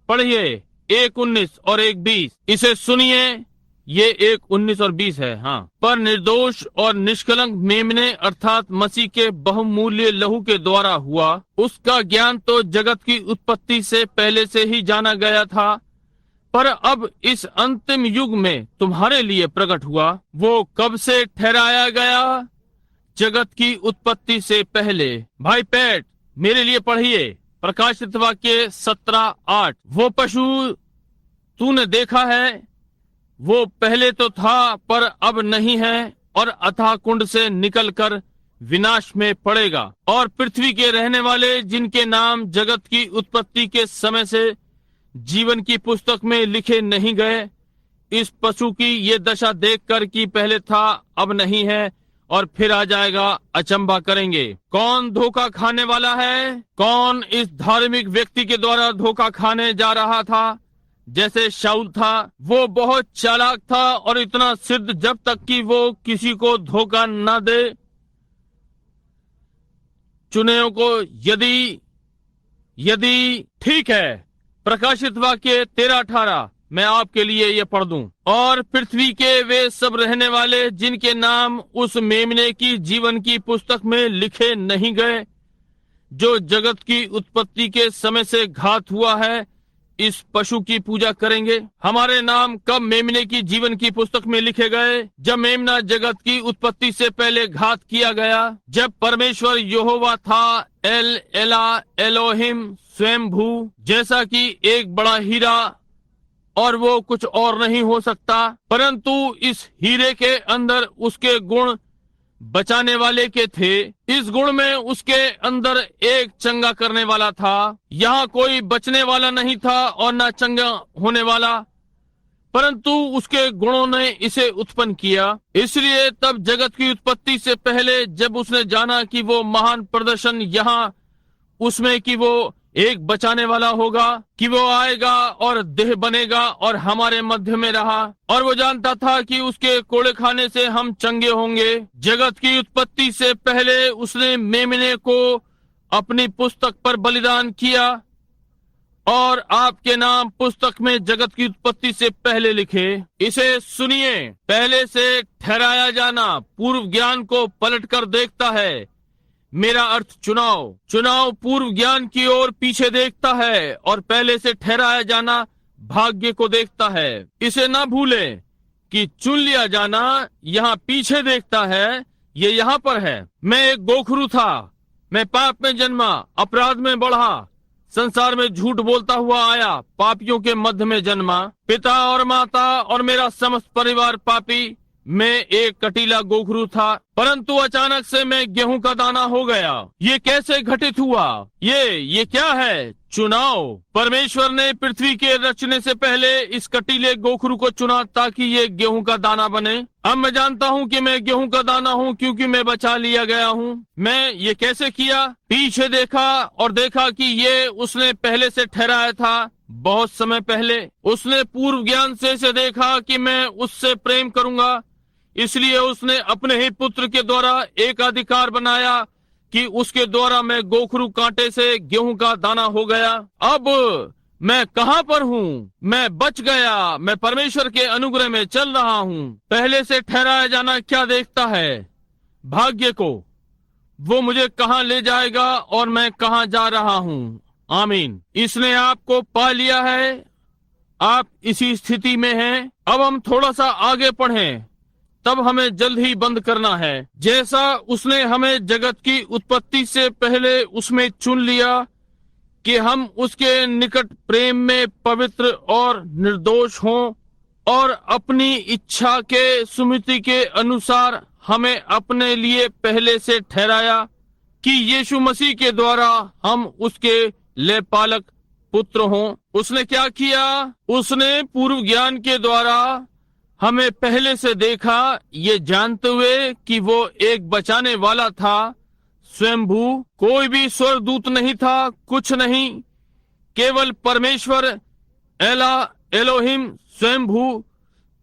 पढ़िए 1:19 और 1:20, इसे सुनिए। ये 1:19 और 20 है। हाँ, पर निर्दोष और निष्कलंक मेमने अर्थात मसीह के बहुमूल्य लहू के द्वारा हुआ। उसका ज्ञान तो जगत की उत्पत्ति से पहले से ही जाना गया था, पर अब इस अंतिम युग में तुम्हारे लिए प्रकट हुआ। वो कब से ठहराया गया? जगत की उत्पत्ति से पहले। भाई पैट, मेरे लिए पढ़िए प्रकाशित वाक्य 17:8। वो पशु तूने देखा है, वो पहले तो था पर अब नहीं है और अथाह कुंड से निकलकर विनाश में पड़ेगा। और पृथ्वी के रहने वाले जिनके नाम जगत की उत्पत्ति के समय से जीवन की पुस्तक में लिखे नहीं गए, इस पशु की ये दशा देखकर कि पहले था अब नहीं है और फिर आ जाएगा, अचंभा करेंगे। कौन धोखा खाने वाला है? कौन इस धार्मिक व्यक्ति के द्वारा धोखा खाने जा रहा था? जैसे शाऊल था। वो बहुत चालाक था और इतना सिद्ध जब तक कि वो किसी को धोखा न दे। चुनेओं को यदि ठीक है, प्रकाशित वाक्य 13:18 मैं आपके लिए ये पढ़ दूं। और पृथ्वी के वे सब रहने वाले जिनके नाम उस मेमने की जीवन की पुस्तक में लिखे नहीं गए, जो जगत की उत्पत्ति के समय से घात हुआ है, इस पशु की पूजा करेंगे। हमारे नाम कब मेमने की जीवन की पुस्तक में लिखे गए? जब मेमना जगत की उत्पत्ति से पहले घात किया गया। जब परमेश्वर यहोवा था, एल एला एलोहिम स्वयंभू, जैसा कि एक बड़ा हीरा और वो कुछ और नहीं हो सकता, परंतु इस हीरे के अंदर उसके गुण बचाने वाले के थे। इस गुण में उसके अंदर एक चंगा करने वाला था। यहाँ कोई बचने वाला नहीं था और न चंगा होने वाला, परंतु उसके गुणों ने इसे उत्पन्न किया। इसलिए तब जगत की उत्पत्ति से पहले जब उसने जाना कि वो महान प्रदर्शन यहाँ उसमें कि वो एक बचाने वाला होगा, कि वो आएगा और देह बनेगा और हमारे मध्य में रहा, और वो जानता था कि उसके कोड़े खाने से हम चंगे होंगे। जगत की उत्पत्ति से पहले उसने मेमने को अपनी पुस्तक पर बलिदान किया और आपके नाम पुस्तक में जगत की उत्पत्ति से पहले लिखे। इसे सुनिए, पहले से ठहराया जाना पूर्व ज्ञान को पलट कर देखता है। मेरा अर्थ चुनाव पूर्व ज्ञान की ओर पीछे देखता है और पहले से ठहराया जाना भाग्य को देखता है। इसे ना भूलें कि चुन लिया जाना यहाँ पीछे देखता है, ये यहाँ पर है। मैं एक गोखरू था, मैं पाप में जन्मा, अपराध में बढ़ा, संसार में झूठ बोलता हुआ आया, पापियों के मध्य में जन्मा। पिता और माता और मेरा समस्त परिवार पापी, मैं एक कटीला गोखरू था, परंतु अचानक से मैं गेहूं का दाना हो गया। ये कैसे घटित हुआ? ये क्या है? चुनाव। परमेश्वर ने पृथ्वी के रचने से पहले इस कटीले गोखरू को चुना ताकि ये गेहूं का दाना बने। अब मैं जानता हूँ कि मैं गेहूं का दाना हूँ क्योंकि मैं बचा लिया गया हूँ। मैं ये कैसे किया? पीछे देखा और देखा कि ये उसने पहले से ठहराया था। बहुत समय पहले उसने पूर्व ज्ञान से इसे देखा कि मैं उससे प्रेम करूंगा, इसलिए उसने अपने ही पुत्र के द्वारा एक अधिकार बनाया कि उसके द्वारा मैं गोखरू कांटे से गेहूं का दाना हो गया। अब मैं कहाँ पर हूँ? मैं बच गया। मैं परमेश्वर के अनुग्रह में चल रहा हूँ। पहले से ठहराया जाना क्या देखता है भाग्य को? वो मुझे कहाँ ले जाएगा और मैं कहाँ जा रहा हूँ? आमीन। इसने आपको पा लिया है, आप इसी स्थिति में हैं। अब हम थोड़ा सा आगे पढ़ें, तब हमें जल्द ही बंद करना है। जैसा उसने हमें जगत की उत्पत्ति से पहले उसमें चुन लिया कि हम उसके निकट प्रेम में पवित्र और निर्दोष हों, और अपनी इच्छा के सुमिति के अनुसार हमें अपने लिए पहले से ठहराया कि यीशु मसीह के द्वारा हम उसके लेपालक पुत्र हों। उसने क्या किया? उसने पूर्व ज्ञान के द्वारा हमें पहले से देखा, ये जानते हुए कि वो एक बचाने वाला था, स्वयंभू। कोई भी स्वर्गदूत नहीं था, कुछ नहीं, केवल परमेश्वर एला एलोहिम स्वयंभू,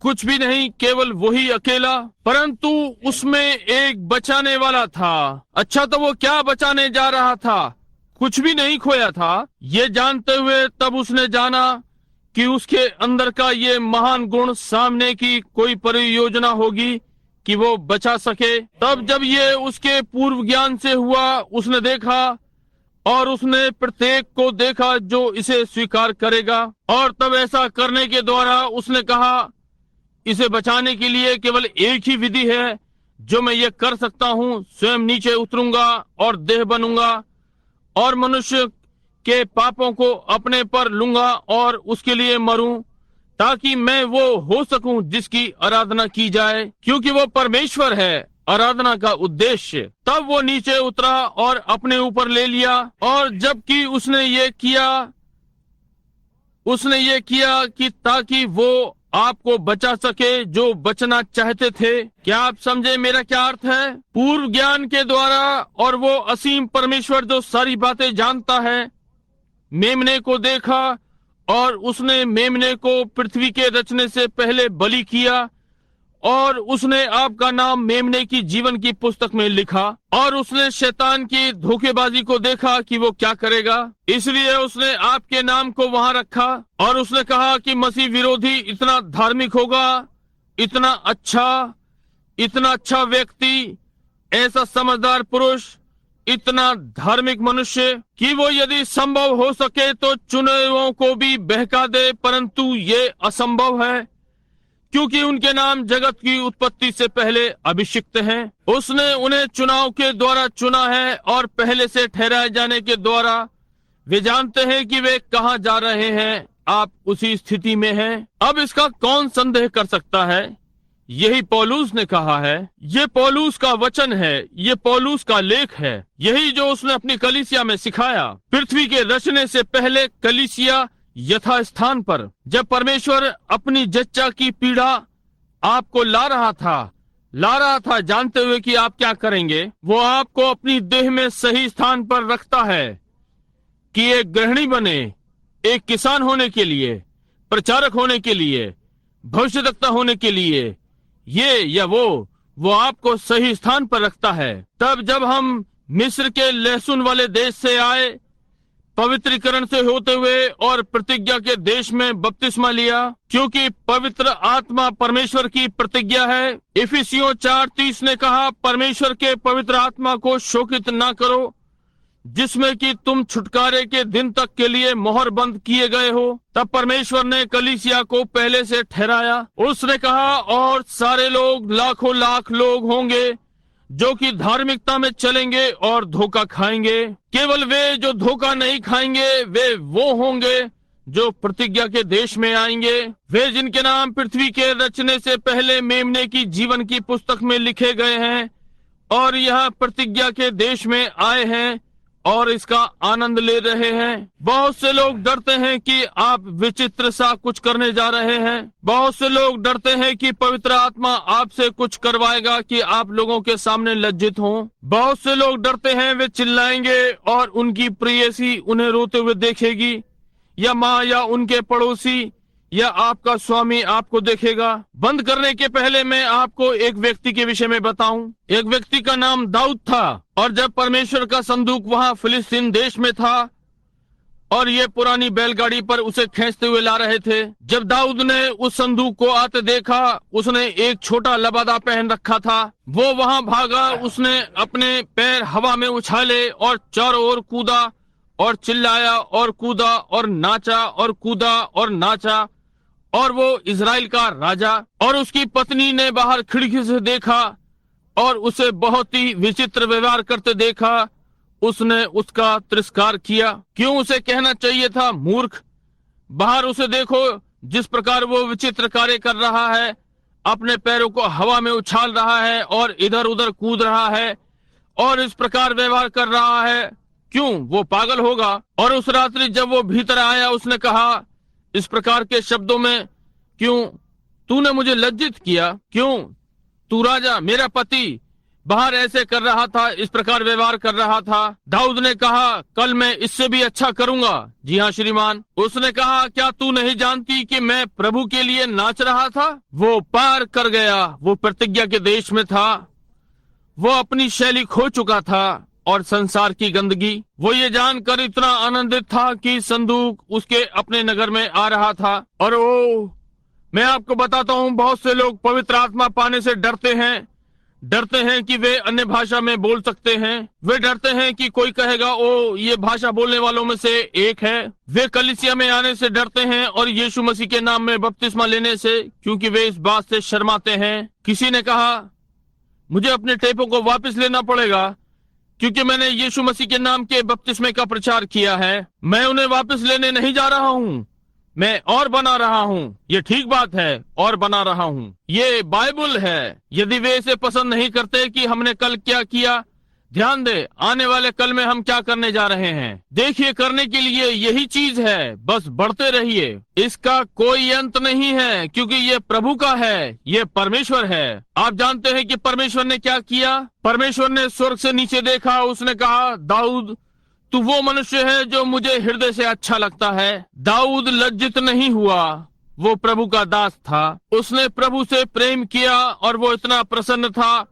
कुछ भी नहीं, केवल वही अकेला। परंतु उसमें एक बचाने वाला था। अच्छा, तो वो क्या बचाने जा रहा था? कुछ भी नहीं खोया था। ये जानते हुए तब उसने जाना कि उसके अंदर का ये महान गुण सामने की कोई परियोजना होगी कि वो बचा सके। तब जब ये उसके पूर्व ज्ञान से हुआ, उसने देखा और उसने प्रत्येक को देखा जो इसे स्वीकार करेगा। और तब ऐसा करने के द्वारा उसने कहा, इसे बचाने के लिए केवल एक ही विधि है जो मैं ये कर सकता हूँ, स्वयं नीचे उतरूंगा और देह बनूंगा और मनुष्य के पापों को अपने पर लूंगा और उसके लिए मरूं, ताकि मैं वो हो सकूं जिसकी आराधना की जाए, क्योंकि वो परमेश्वर है आराधना का उद्देश्य। तब वो नीचे उतरा और अपने ऊपर ले लिया। और जबकि उसने ये किया कि ताकि वो आपको बचा सके जो बचना चाहते थे। क्या आप समझे मेरा क्या अर्थ है? पूर्व ज्ञान के द्वारा, और वो असीम परमेश्वर जो सारी बातें जानता है, मेमने को देखा और उसने मेमने को पृथ्वी के रचने से पहले बलि किया, और उसने आपका नाम मेमने की जीवन की पुस्तक में लिखा। और उसने शैतान की धोखेबाजी को देखा कि वो क्या करेगा, इसलिए उसने आपके नाम को वहां रखा। और उसने कहा कि मसीह विरोधी इतना धार्मिक होगा, इतना अच्छा व्यक्ति, ऐसा समझदार पुरुष, इतना धार्मिक मनुष्य कि वो यदि संभव हो सके तो चुने हुओं को भी बहका दे, परंतु ये असंभव है क्योंकि उनके नाम जगत की उत्पत्ति से पहले अभिषिक्त हैं। उसने उन्हें चुनाव के द्वारा चुना है और पहले से ठहराए जाने के द्वारा वे जानते हैं कि वे कहाँ जा रहे हैं। आप उसी स्थिति में हैं। अब इसका कौन संदेह कर सकता है? यही पौलुस ने कहा है। ये पौलुस का वचन है, ये पौलुस का लेख है, यही जो उसने अपनी कलीसिया में सिखाया। पृथ्वी के रचने से पहले कलीसिया यथा स्थान पर, जब परमेश्वर अपनी जच्चा की पीड़ा आपको ला रहा था जानते हुए कि आप क्या करेंगे, वो आपको अपनी देह में सही स्थान पर रखता है कि एक गृहिणी बने, एक किसान होने के लिए, प्रचारक होने के लिए, भविष्यद्वक्ता होने के लिए, ये या वो आपको सही स्थान पर रखता है। तब जब हम मिस्र के लहसुन वाले देश से आए, पवित्रीकरण से होते हुए और प्रतिज्ञा के देश में बपतिस्मा लिया, क्योंकि पवित्र आत्मा परमेश्वर की प्रतिज्ञा है। इफिसियों 4:30 ने कहा, परमेश्वर के पवित्र आत्मा को शोकित ना करो, जिसमें कि तुम छुटकारे के दिन तक के लिए मोहर बंद किए गए हो। तब परमेश्वर ने कलीसिया को पहले से ठहराया। उसने कहा, और सारे लोग, लाखों लाख लोग होंगे जो कि धार्मिकता में चलेंगे और धोखा खाएंगे। केवल वे जो धोखा नहीं खाएंगे वे वो होंगे जो प्रतिज्ञा के देश में आएंगे, वे जिनके नाम पृथ्वी के रचने से पहले मेमने की जीवन की पुस्तक में लिखे गए हैं और यह प्रतिज्ञा के देश में आए हैं और इसका आनंद ले रहे हैं। बहुत से लोग डरते हैं कि आप विचित्र सा कुछ करने जा रहे हैं। बहुत से लोग डरते हैं कि पवित्र आत्मा आपसे कुछ करवाएगा कि आप लोगों के सामने लज्जित हों। बहुत से लोग डरते हैं वे चिल्लाएंगे और उनकी प्रेयसी उन्हें रोते हुए देखेगी, या माँ या उनके पड़ोसी या आपका स्वामी आपको देखेगा। बंद करने के पहले मैं आपको एक व्यक्ति के विषय में बताऊं। एक व्यक्ति का नाम दाऊद था, और जब परमेश्वर का संदूक वहां फिलिस्तीन देश में था और ये पुरानी बैलगाड़ी पर उसे खींचते हुए ला रहे थे, जब दाऊद ने उस संदूक को आते देखा, उसने एक छोटा लबादा पहन रखा था। वो वहां भागा, उसने अपने पैर हवा में उछाले और चारों ओर कूदा और चिल्लाया और कूदा और नाचा और कूदा और नाचा। और वो इजराइल का राजा और उसकी पत्नी ने बाहर खिड़की से देखा और उसे बहुत ही विचित्र व्यवहार करते देखा। उसने उसका तिरस्कार किया। क्यों उसे कहना चाहिए था मूर्ख? बाहर उसे देखो, जिस प्रकार वो विचित्र कार्य कर रहा है, अपने पैरों को हवा में उछाल रहा है और इधर उधर कूद रहा है और इस प्रकार व्यवहार कर रहा है। क्यों? वो पागल होगा। और उस रात्रि जब वो भीतर आया, उसने कहा इस प्रकार के शब्दों में, क्यों तूने मुझे लज्जित किया? क्यों? तू राजा, मेरा पति, बाहर ऐसे कर रहा था, इस प्रकार व्यवहार कर रहा था। दाऊद ने कहा, कल मैं इससे भी अच्छा करूंगा। जी हाँ श्रीमान। उसने कहा, क्या तू नहीं जानती कि मैं प्रभु के लिए नाच रहा था? वो पार कर गया। वो प्रतिज्ञा के देश में था। वो अपनी शैली खो चुका था और संसार की गंदगी। वो ये जानकर इतना आनंदित था कि संदूक उसके अपने नगर में आ रहा था। और ओ, मैं आपको बताता हूँ, बहुत से लोग पवित्र आत्मा पाने से डरते हैं। डरते हैं कि वे अन्य भाषा में बोल सकते हैं। वे डरते हैं कि कोई कहेगा, ओ ये भाषा बोलने वालों में से एक है। वे कलीसिया में आने से डरते हैं और यीशु मसीह के नाम में बपतिस्मा लेने से, क्योंकि वे इस बात से शर्माते हैं। किसी ने कहा, मुझे अपने टेपों को वापस लेना पड़ेगा क्योंकि मैंने यीशु मसीह के नाम के बपतिस्मे का प्रचार किया है। मैं उन्हें वापस लेने नहीं जा रहा हूँ, मैं और बना रहा हूँ। ये ठीक बात है, और बना रहा हूँ। ये बाइबल है। यदि वे इसे पसंद नहीं करते कि हमने कल क्या किया, ध्यान दे, आने वाले कल में हम क्या करने जा रहे हैं। देखिए, करने के लिए यही चीज है, बस बढ़ते रहिए। इसका कोई अंत नहीं है, क्योंकि ये प्रभु का है, ये परमेश्वर है। आप जानते हैं कि परमेश्वर ने क्या किया? परमेश्वर ने स्वर्ग से नीचे देखा, उसने कहा, दाऊद तू वो मनुष्य है जो मुझे हृदय से अच्छा लगता है। दाऊद लज्जित नहीं हुआ, वो प्रभु का दास था। उसने प्रभु से प्रेम किया और वो इतना प्रसन्न था,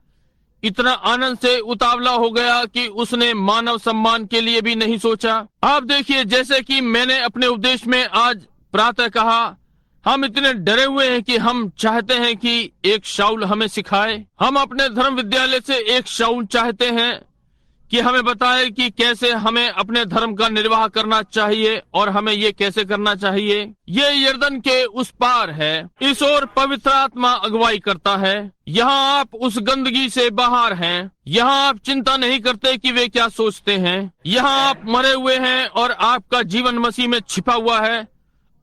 इतना आनंद से उतावला हो गया कि उसने मानव सम्मान के लिए भी नहीं सोचा। आप देखिए, जैसे कि मैंने अपने उपदेश में आज प्रातः कहा, हम इतने डरे हुए हैं कि हम चाहते हैं कि एक शाऊल हमें सिखाए। हम अपने धर्म विद्यालय से एक शाऊल चाहते हैं कि हमें बताए कि कैसे हमें अपने धर्म का निर्वाह करना चाहिए और हमें ये कैसे करना चाहिए। ये यर्दन के उस पार है, इस ओर पवित्र आत्मा अगुवाई करता है। यहाँ आप उस गंदगी से बाहर हैं। यहाँ आप चिंता नहीं करते कि वे क्या सोचते हैं। यहाँ आप मरे हुए हैं और आपका जीवन मसीह में छिपा हुआ है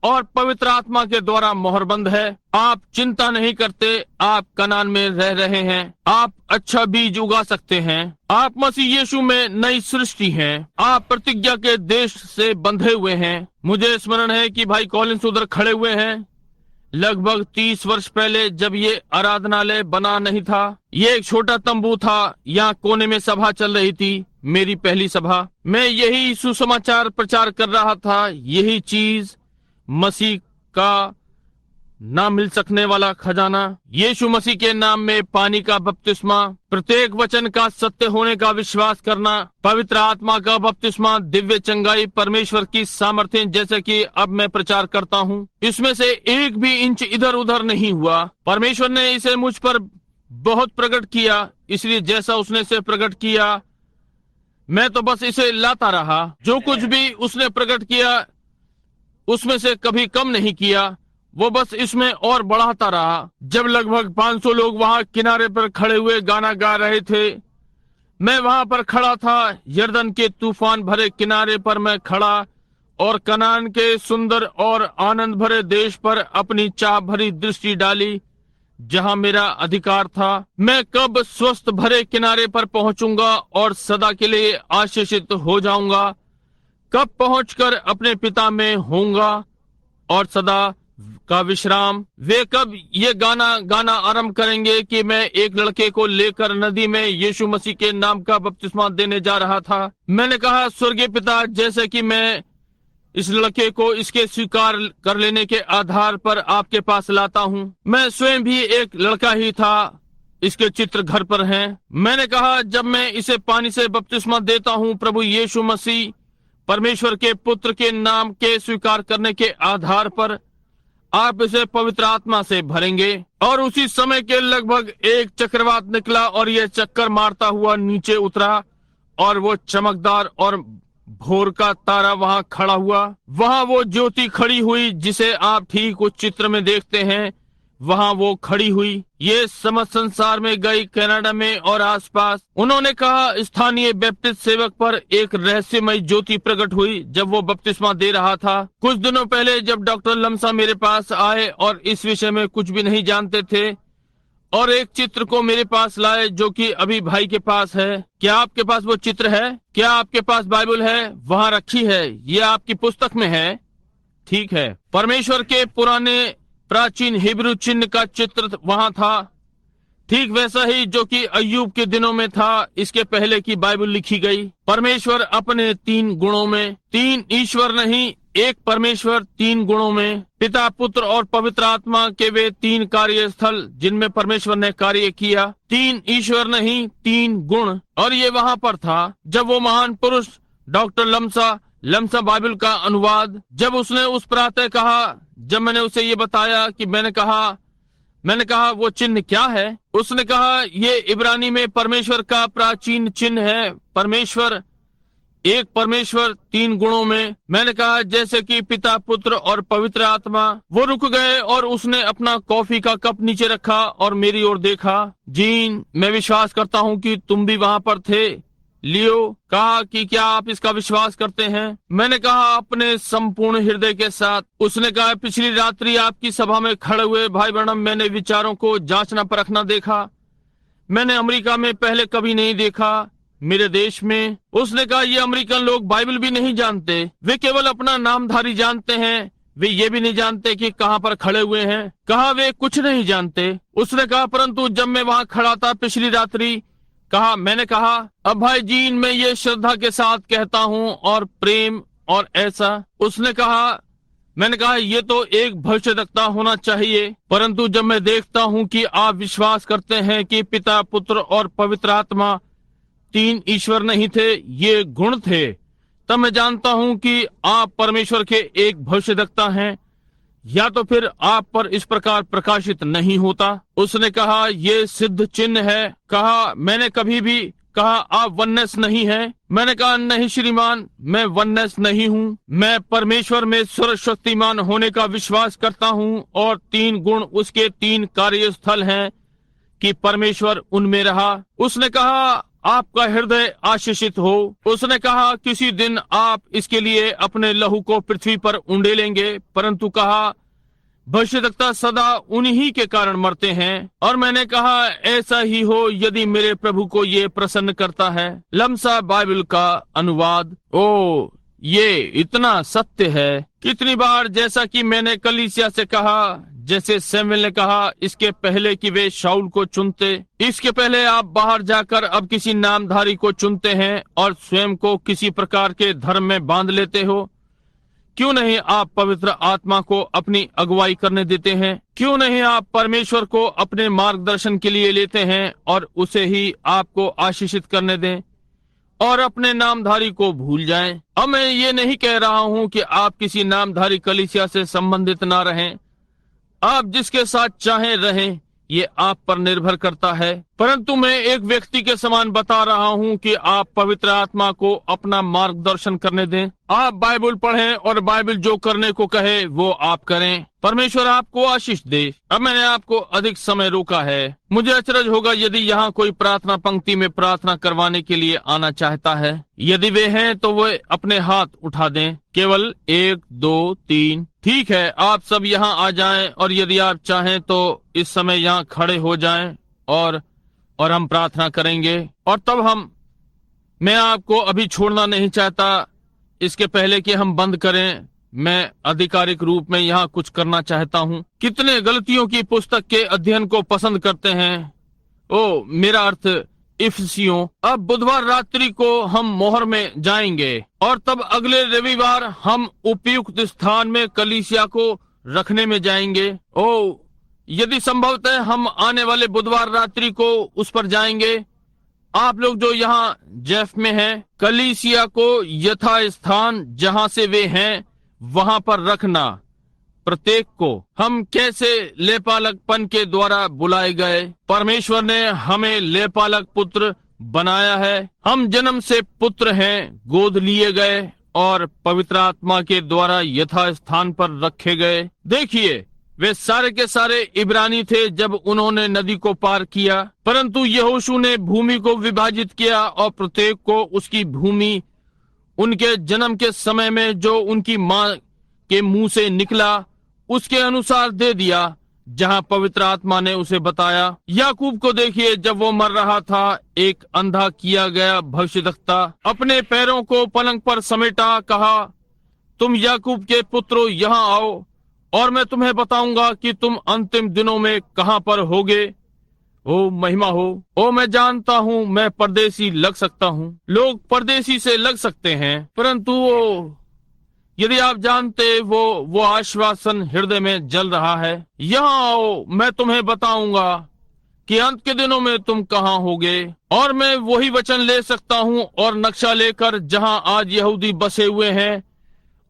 और पवित्र आत्मा के द्वारा मोहरबंद है। आप चिंता नहीं करते, आप कनान में रह रहे हैं। आप अच्छा बीज उगा सकते हैं। आप मसीह यीशु में नई सृष्टि हैं। आप प्रतिज्ञा के देश से बंधे हुए हैं। मुझे स्मरण है कि भाई कॉलिंस उधर खड़े हुए हैं लगभग 30 वर्ष पहले, जब ये आराधनालय बना नहीं था। ये एक छोटा तंबू था, यहाँ कोने में सभा चल रही थी, मेरी पहली सभा। मैं यही सुसमाचार प्रचार कर रहा था, यही चीज, मसीह का ना मिल सकने वाला खजाना, यीशु मसीह के नाम में पानी का बपतिस्मा, प्रत्येक वचन का सत्य होने का विश्वास करना, पवित्र आत्मा का बपतिस्मा, दिव्य चंगाई, परमेश्वर की सामर्थ्य, जैसे कि अब मैं प्रचार करता हूँ। इसमें से एक भी इंच इधर उधर नहीं हुआ। परमेश्वर ने इसे मुझ पर बहुत प्रकट किया, इसलिए जैसा उसने इसे प्रकट किया मैं तो बस इसे लाता रहा। जो कुछ भी उसने प्रकट किया उसमें से कभी कम नहीं किया, वो बस इसमें और बढ़ाता रहा। जब लगभग 500 लोग वहां किनारे पर खड़े हुए गाना गा रहे थे, मैं वहां पर खड़ा था, यर्दन के तूफान भरे किनारे पर मैं खड़ा और कनान के सुंदर और आनंद भरे देश पर अपनी चाह भरी दृष्टि डाली जहां मेरा अधिकार था। मैं कब स्वस्थ भरे किनारे पर पहुंचूंगा और सदा के लिए आशीषित हो जाऊंगा? कब पहुंचकर अपने पिता में होऊंगा और सदा का विश्राम? वे कब ये गाना आरंभ करेंगे कि मैं एक लड़के को लेकर नदी में यीशु मसीह के नाम का बपतिस्मा देने जा रहा था। मैंने कहा, स्वर्गीय पिता, जैसे कि मैं इस लड़के को इसके स्वीकार कर लेने के आधार पर आपके पास लाता हूँ, मैं स्वयं भी एक लड़का ही था। इसके चित्र घर पर हैं। मैंने कहा, जब मैं इसे पानी से बपतिस्मा देता हूँ, प्रभु यीशु मसीह परमेश्वर के पुत्र के नाम के स्वीकार करने के आधार पर आप इसे पवित्र आत्मा से भरेंगे। और उसी समय के लगभग एक चक्रवात निकला और यह चक्कर मारता हुआ नीचे उतरा और वो चमकदार और भोर का तारा वहां खड़ा हुआ। वहां वो ज्योति खड़ी हुई जिसे आप ठीक उस चित्र में देखते हैं। वहां वो खड़ी हुई। ये समस्त संसार में गई, कनाडा में और आसपास। उन्होंने कहा, स्थानीय बैप्टिस्ट सेवक पर एक रहस्यमय ज्योति प्रकट हुई जब वो बपतिस्मा दे रहा था। कुछ दिनों पहले जब डॉक्टर लमसा मेरे पास आए और इस विषय में कुछ भी नहीं जानते थे और एक चित्र को मेरे पास लाए जो कि अभी भाई के पास है। क्या आपके पास वो चित्र है? क्या आपके पास बाइबल है? वहाँ रखी है। ये आपकी पुस्तक में है। ठीक है। परमेश्वर के पुराने प्राचीन हिब्रू चिन्ह का चित्र वहां था, ठीक वैसा ही जो कि अय्यूब के दिनों में था। इसके पहले की बाइबल लिखी गई। परमेश्वर अपने 3 गुणों में, 3 ईश्वर नहीं, एक परमेश्वर 3 गुणों में, पिता, पुत्र और पवित्र आत्मा के वे 3 कार्यस्थल जिनमें परमेश्वर ने कार्य किया। 3 ईश्वर नहीं, 3 गुण। और ये वहां पर था जब वो महान पुरुष डॉक्टर लमसा बाइबल का अनुवाद, जब उसने उस प्रातः कहा, जब मैंने उसे ये बताया कि मैंने कहा वो चिन्ह क्या है? उसने कहा, ये इब्रानी में परमेश्वर का प्राचीन चिन्ह है। परमेश्वर, एक परमेश्वर 3 गुणों में। मैंने कहा, जैसे कि पिता, पुत्र और पवित्र आत्मा। वो रुक गए और उसने अपना कॉफी का कप नीचे रखा और मेरी ओर देखा। जीन, मैं विश्वास करता हूँ कि तुम भी वहाँ पर थे। लियो कहा कि क्या आप इसका विश्वास करते हैं? मैंने कहा, अपने संपूर्ण हृदय के साथ। उसने कहा, पिछली रात्रि आपकी सभा में खड़े हुए भाई ब्रैनम मैंने विचारों को जांचना परखना देखा। मैंने अमेरिका में पहले कभी नहीं देखा, मेरे देश में। उसने कहा, ये अमेरिकन लोग बाइबल भी नहीं जानते, वे केवल अपना नामधारी जानते हैं। वे ये भी नहीं जानते कि कहाँ पर खड़े हुए हैं। कहा, वे कुछ नहीं जानते। उसने कहा, परंतु जब मैं वहाँ खड़ा था पिछली रात्रि, मैंने कहा, अब भाई जीन, मैं ये श्रद्धा के साथ कहता हूँ और प्रेम और ऐसा। उसने कहा, मैंने कहा, ये तो एक भविष्यद्वक्ता होना चाहिए, परंतु जब मैं देखता हूँ कि आप विश्वास करते हैं कि पिता, पुत्र और पवित्र आत्मा 3 ईश्वर नहीं थे, ये गुण थे, तब मैं जानता हूँ कि आप परमेश्वर के एक भविष्यद्वक्ता हैं, या तो फिर आप पर इस प्रकार प्रकाशित नहीं होता। उसने कहा, ये सिद्ध चिन्ह है। कहा, मैंने कभी भी कहा आप वननेस नहीं है? मैंने कहा, नहीं श्रीमान, मैं वननेस नहीं हूँ। मैं परमेश्वर में सर्वशक्तिमान होने का विश्वास करता हूँ और 3 गुण उसके 3 कार्यस्थल हैं कि परमेश्वर उनमें रहा। उसने कहा, आपका हृदय आशीषित हो। उसने कहा, किसी दिन आप इसके लिए अपने लहू को पृथ्वी पर उंडेलेंगे, परंतु कहा, भविष्यद्वक्ता सदा उन्हीं के कारण मरते हैं। और मैंने कहा, ऐसा ही हो यदि मेरे प्रभु को ये प्रसन्न करता है। लमसा बाइबल का अनुवाद। ओ, ये इतना सत्य है। कितनी बार, जैसा कि मैंने कलीसिया से कहा, जैसे सैमुएल ने कहा इसके पहले कि वे शाऊल को चुनते, इसके पहले आप बाहर जाकर अब किसी नामधारी को चुनते हैं और स्वयं को किसी प्रकार के धर्म में बांध लेते हो। क्यों नहीं आप पवित्र आत्मा को अपनी अगुवाई करने देते हैं? क्यों नहीं आप परमेश्वर को अपने मार्गदर्शन के लिए लेते हैं और उसे ही आपको आशीषित करने दें और अपने नामधारी को भूल जाएं? अब मैं ये नहीं कह रहा हूँ कि आप किसी नामधारी कलीसिया से संबंधित ना रहें। आप जिसके साथ चाहें रहें, ये आप पर निर्भर करता है। परंतु मैं एक व्यक्ति के समान बता रहा हूँ कि आप पवित्र आत्मा को अपना मार्गदर्शन करने दें। आप बाइबल पढ़ें और बाइबल जो करने को कहे वो आप करें। परमेश्वर आपको आशीष दे। अब मैंने आपको अधिक समय रोका है। मुझे अचरज होगा यदि यहाँ कोई प्रार्थना पंक्ति में प्रार्थना करवाने के लिए आना चाहता है। यदि वे हैं तो वे अपने हाथ उठा दें। केवल 1 2 3। ठीक है, आप सब यहाँ आ जाएं और यदि आप चाहें तो इस समय यहाँ खड़े हो जाएं और हम प्रार्थना करेंगे। और तब मैं आपको अभी छोड़ना नहीं चाहता। इसके पहले कि हम बंद करें, मैं आधिकारिक रूप में यहाँ कुछ करना चाहता हूँ। कितने गलतियों की पुस्तक के अध्ययन को पसंद करते हैं। मेरा अर्थ इफिसियों। अब बुधवार रात्रि को हम मोहर में जाएंगे और तब अगले रविवार हम उपयुक्त स्थान में कलीसिया को रखने में जाएंगे। यदि संभवतः हम आने वाले बुधवार रात्रि को उस पर जाएंगे। आप लोग जो यहाँ जेफ में हैं, कलीसिया को यथा स्थान जहाँ से वे हैं वहाँ पर रखना। प्रत्येक को हम कैसे लेपालकपन के द्वारा बुलाए गए। परमेश्वर ने हमें लेपालक पुत्र बनाया है। हम जन्म से पुत्र हैं, गोद लिए गए और पवित्र आत्मा के द्वारा यथा स्थान पर रखे गए। देखिए, वे सारे के सारे इब्रानी थे जब उन्होंने नदी को पार किया, परंतु यहोशू ने भूमि को विभाजित किया और प्रत्येक को उसकी भूमि उनके जन्म के समय में जो उनकी मां के मुंह से निकला उसके अनुसार दे दिया, जहां पवित्र आत्मा ने उसे बताया। याकूब को देखिए, जब वो मर रहा था, एक अंधा किया गया भविष्यद्वक्ता अपने पैरों को पलंग पर समेटा कहा, तुम याकूब के पुत्रों यहाँ आओ और मैं तुम्हें बताऊंगा कि तुम अंतिम दिनों में कहां पर होगे। महिमा हो। मैं जानता हूँ मैं परदेसी लग सकता हूँ। लोग परदेसी से लग सकते हैं, परंतु यदि आप जानते वो आश्वासन हृदय में जल रहा है। यहाँ आओ, मैं तुम्हें बताऊंगा कि अंत के दिनों में तुम कहाँ होगे। और मैं वही वचन ले सकता हूँ और नक्शा लेकर जहाँ आज यहूदी बसे हुए हैं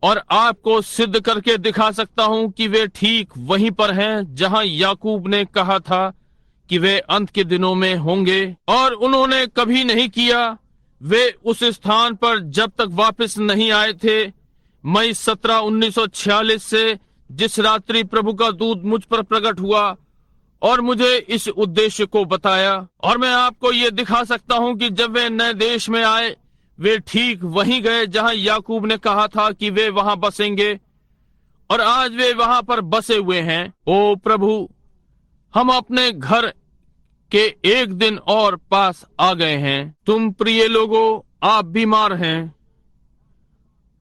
और आपको सिद्ध करके दिखा सकता हूँ कि वे ठीक वहीं पर हैं जहाँ याकूब ने कहा था कि वे अंत के दिनों में होंगे, और उन्होंने कभी नहीं किया। वे उस स्थान पर जब तक वापस नहीं आए थे। मई 17, 1946 से जिस रात्रि प्रभु का दूत मुझ पर प्रकट हुआ और मुझे इस उद्देश्य को बताया, और मैं आपको ये दिखा सकता हूँ कि जब वे नए देश में आए वे ठीक वहीं गए जहां याकूब ने कहा था कि वे वहां बसेंगे, और आज वे वहां पर बसे हुए हैं। ओ प्रभु, हम अपने घर के एक दिन और पास आ गए हैं। तुम प्रिय लोगों, आप बीमार हैं।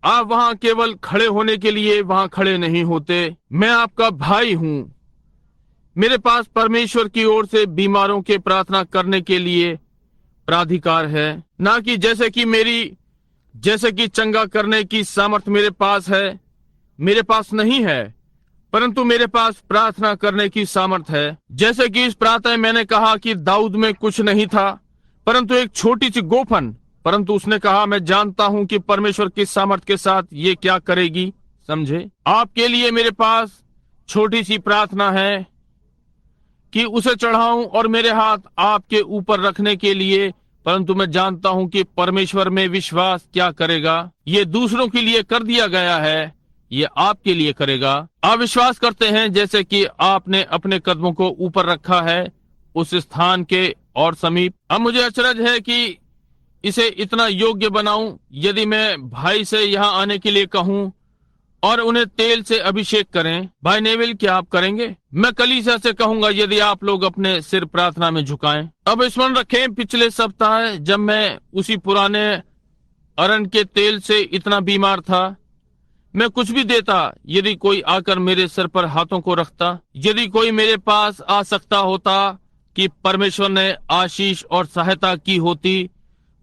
आप वहां केवल खड़े होने के लिए वहां खड़े नहीं होते। मैं आपका भाई हूं। मेरे पास परमेश्वर की ओर से बीमारों के प्रार्थना करने के लिए प्राधिकार है, ना कि जैसे कि चंगा करने की सामर्थ्य मेरे पास है। मेरे पास नहीं है, परंतु मेरे पास प्रार्थना करने की सामर्थ्य है। जैसे कि इस प्रातः मैंने कहा कि दाऊद में कुछ नहीं था, परंतु एक छोटी सी गोफन, परंतु उसने कहा, मैं जानता हूं कि परमेश्वर की सामर्थ्य के साथ ये क्या करेगी। समझे? आपके लिए मेरे पास छोटी सी प्रार्थना है कि उसे चढ़ाऊं और मेरे हाथ आपके ऊपर रखने के लिए, परंतु मैं जानता हूं कि परमेश्वर में विश्वास क्या करेगा। ये दूसरों के लिए कर दिया गया है, ये आपके लिए करेगा। आप विश्वास करते हैं जैसे कि आपने अपने कदमों को ऊपर रखा है उस स्थान के और समीप। अब मुझे अचरज है कि इसे इतना योग्य बनाऊं। यदि मैं भाई से यहाँ आने के लिए कहूं और उन्हें तेल से अभिषेक करें, भाई नेविल क्या आप करेंगे? मैं कलीसिया से कहूंगा यदि आप लोग अपने सिर प्रार्थना में झुकाएं। अब स्मरण रखें, पिछले सप्ताह जब मैं उसी पुराने अरण के तेल से इतना बीमार था, मैं कुछ भी देता यदि कोई आकर मेरे सिर पर हाथों को रखता। यदि कोई मेरे पास आ सकता होता कि परमेश्वर ने आशीष और सहायता की होती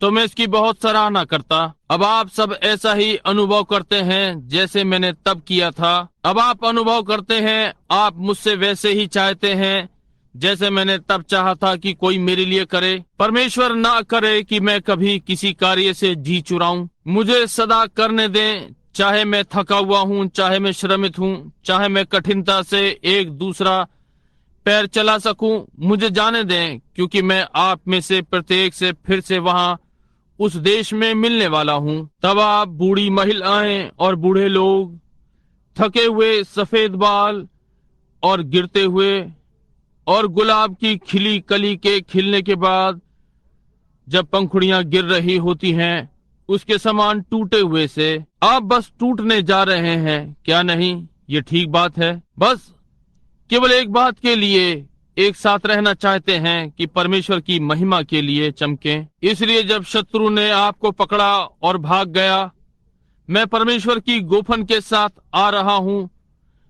तो मैं इसकी बहुत सराहना करता। अब आप सब ऐसा ही अनुभव करते हैं जैसे मैंने तब किया था। अब आप अनुभव करते हैं, आप मुझसे वैसे ही चाहते हैं जैसे मैंने तब चाहा था कि कोई मेरे लिए करे। परमेश्वर ना करे कि मैं कभी किसी कार्य से जी चुराऊं। मुझे सदा करने दें, चाहे मैं थका हुआ हूँ, चाहे मैं श्रमित हूँ, चाहे मैं कठिनता से एक दूसरा पैर चला सकूं, मुझे जाने दें, क्योंकि मैं आप में से प्रत्येक से फिर से वहां उस देश में मिलने वाला हूं। तब आप, बूढ़ी महिलाएं और बूढ़े लोग, थके हुए, सफेद बाल और गिरते हुए, और गुलाब की खिली कली के खिलने के बाद जब पंखुड़ियां गिर रही होती हैं, उसके समान टूटे हुए से आप बस टूटने जा रहे हैं, क्या नहीं? ये ठीक बात है। बस केवल एक बात के लिए एक साथ रहना चाहते हैं कि परमेश्वर की महिमा के लिए चमकें। इसलिए जब शत्रु ने आपको पकड़ा और भाग गया, मैं परमेश्वर की गोफन के साथ आ रहा हूँ,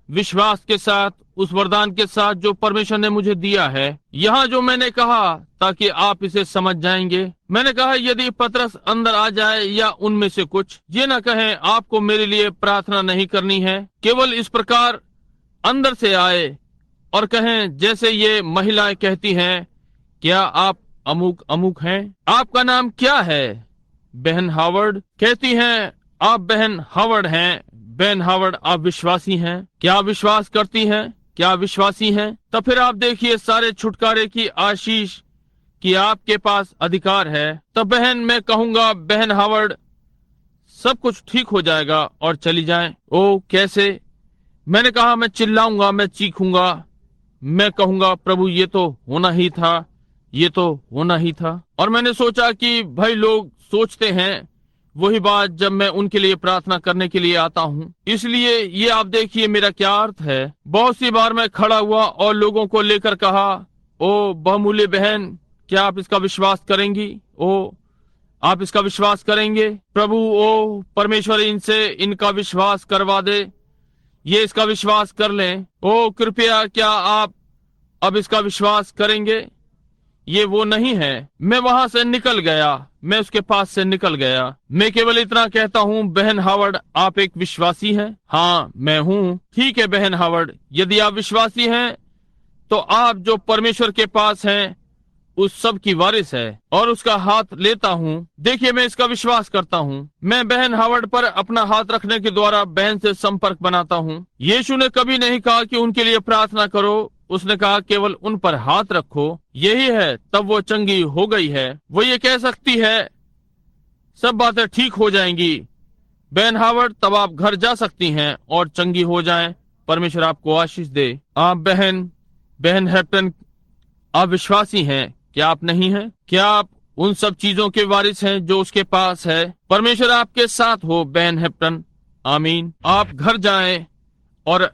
विश्वास के साथ, उस वरदान के साथ जो परमेश्वर ने मुझे दिया है। यहाँ जो मैंने कहा ताकि आप इसे समझ जाएंगे, मैंने कहा यदि पतरस अंदर आ जाए या उनमें से कुछ, ये न कहें आपको मेरे लिए प्रार्थना नहीं करनी है, केवल इस प्रकार अंदर से आए और कहें जैसे ये महिलाएं कहती हैं, क्या आप अमुक अमुक हैं? आपका नाम क्या है? बहन हावर्ड। कहती हैं आप बहन हावर्ड हैं। बहन हावर्ड, आप विश्वासी हैं? क्या विश्वास करती हैं? क्या विश्वासी हैं? तो फिर आप देखिए सारे छुटकारे की आशीष कि आपके पास अधिकार है। तो बहन, मैं कहूंगा बहन हावर्ड, सब कुछ ठीक हो जाएगा और चली जाएं। ओ कैसे? मैंने कहा मैं चिल्लाऊंगा, मैं चीखूंगा, मैं कहूंगा प्रभु ये तो होना ही था, ये तो होना ही था। और मैंने सोचा कि भाई लोग सोचते हैं वही बात जब मैं उनके लिए प्रार्थना करने के लिए आता हूँ। इसलिए ये आप देखिए मेरा क्या अर्थ है। बहुत सी बार मैं खड़ा हुआ और लोगों को लेकर कहा, ओ बहुमूल्य बहन, क्या आप इसका विश्वास करेंगी? ओ आप इसका विश्वास करेंगे? प्रभु, ओ परमेश्वर, इनसे इनका विश्वास करवा दे, ये इसका विश्वास कर लें। ओ कृपया, क्या आप अब इसका विश्वास करेंगे? ये वो नहीं है। मैं वहां से निकल गया, मैं उसके पास से निकल गया। मैं केवल इतना कहता हूँ, बहन हावर्ड, आप एक विश्वासी हैं? हाँ, मैं हूँ। ठीक है बहन हावर्ड, यदि आप विश्वासी हैं तो आप जो परमेश्वर के पास हैं उस सब की वारिस है। और उसका हाथ लेता हूँ। देखिए, मैं इसका विश्वास करता हूँ। मैं बहन हावर्ड पर अपना हाथ रखने के द्वारा बहन से संपर्क बनाता हूँ। यीशु ने कभी नहीं कहा कि उनके लिए प्रार्थना करो, उसने कहा केवल उन पर हाथ रखो, यही है, तब वो चंगी हो गई है। वो ये कह सकती है सब बातें ठीक हो जाएंगी। बहन हावर्ड, तब आप घर जा सकती हैं और चंगी हो जाएं। परमेश्वर आपको आशीष दे। आप बहन हैप्टन, आप विश्वासी हैं? क्या आप नहीं हैं? क्या आप उन सब चीजों के वारिस हैं जो उसके पास है? परमेश्वर आपके साथ हो बहन हैप्टन। आमीन। आप घर जाएं और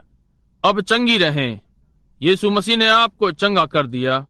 अब चंगी रहें। यीशु मसीह ने आपको चंगा कर दिया।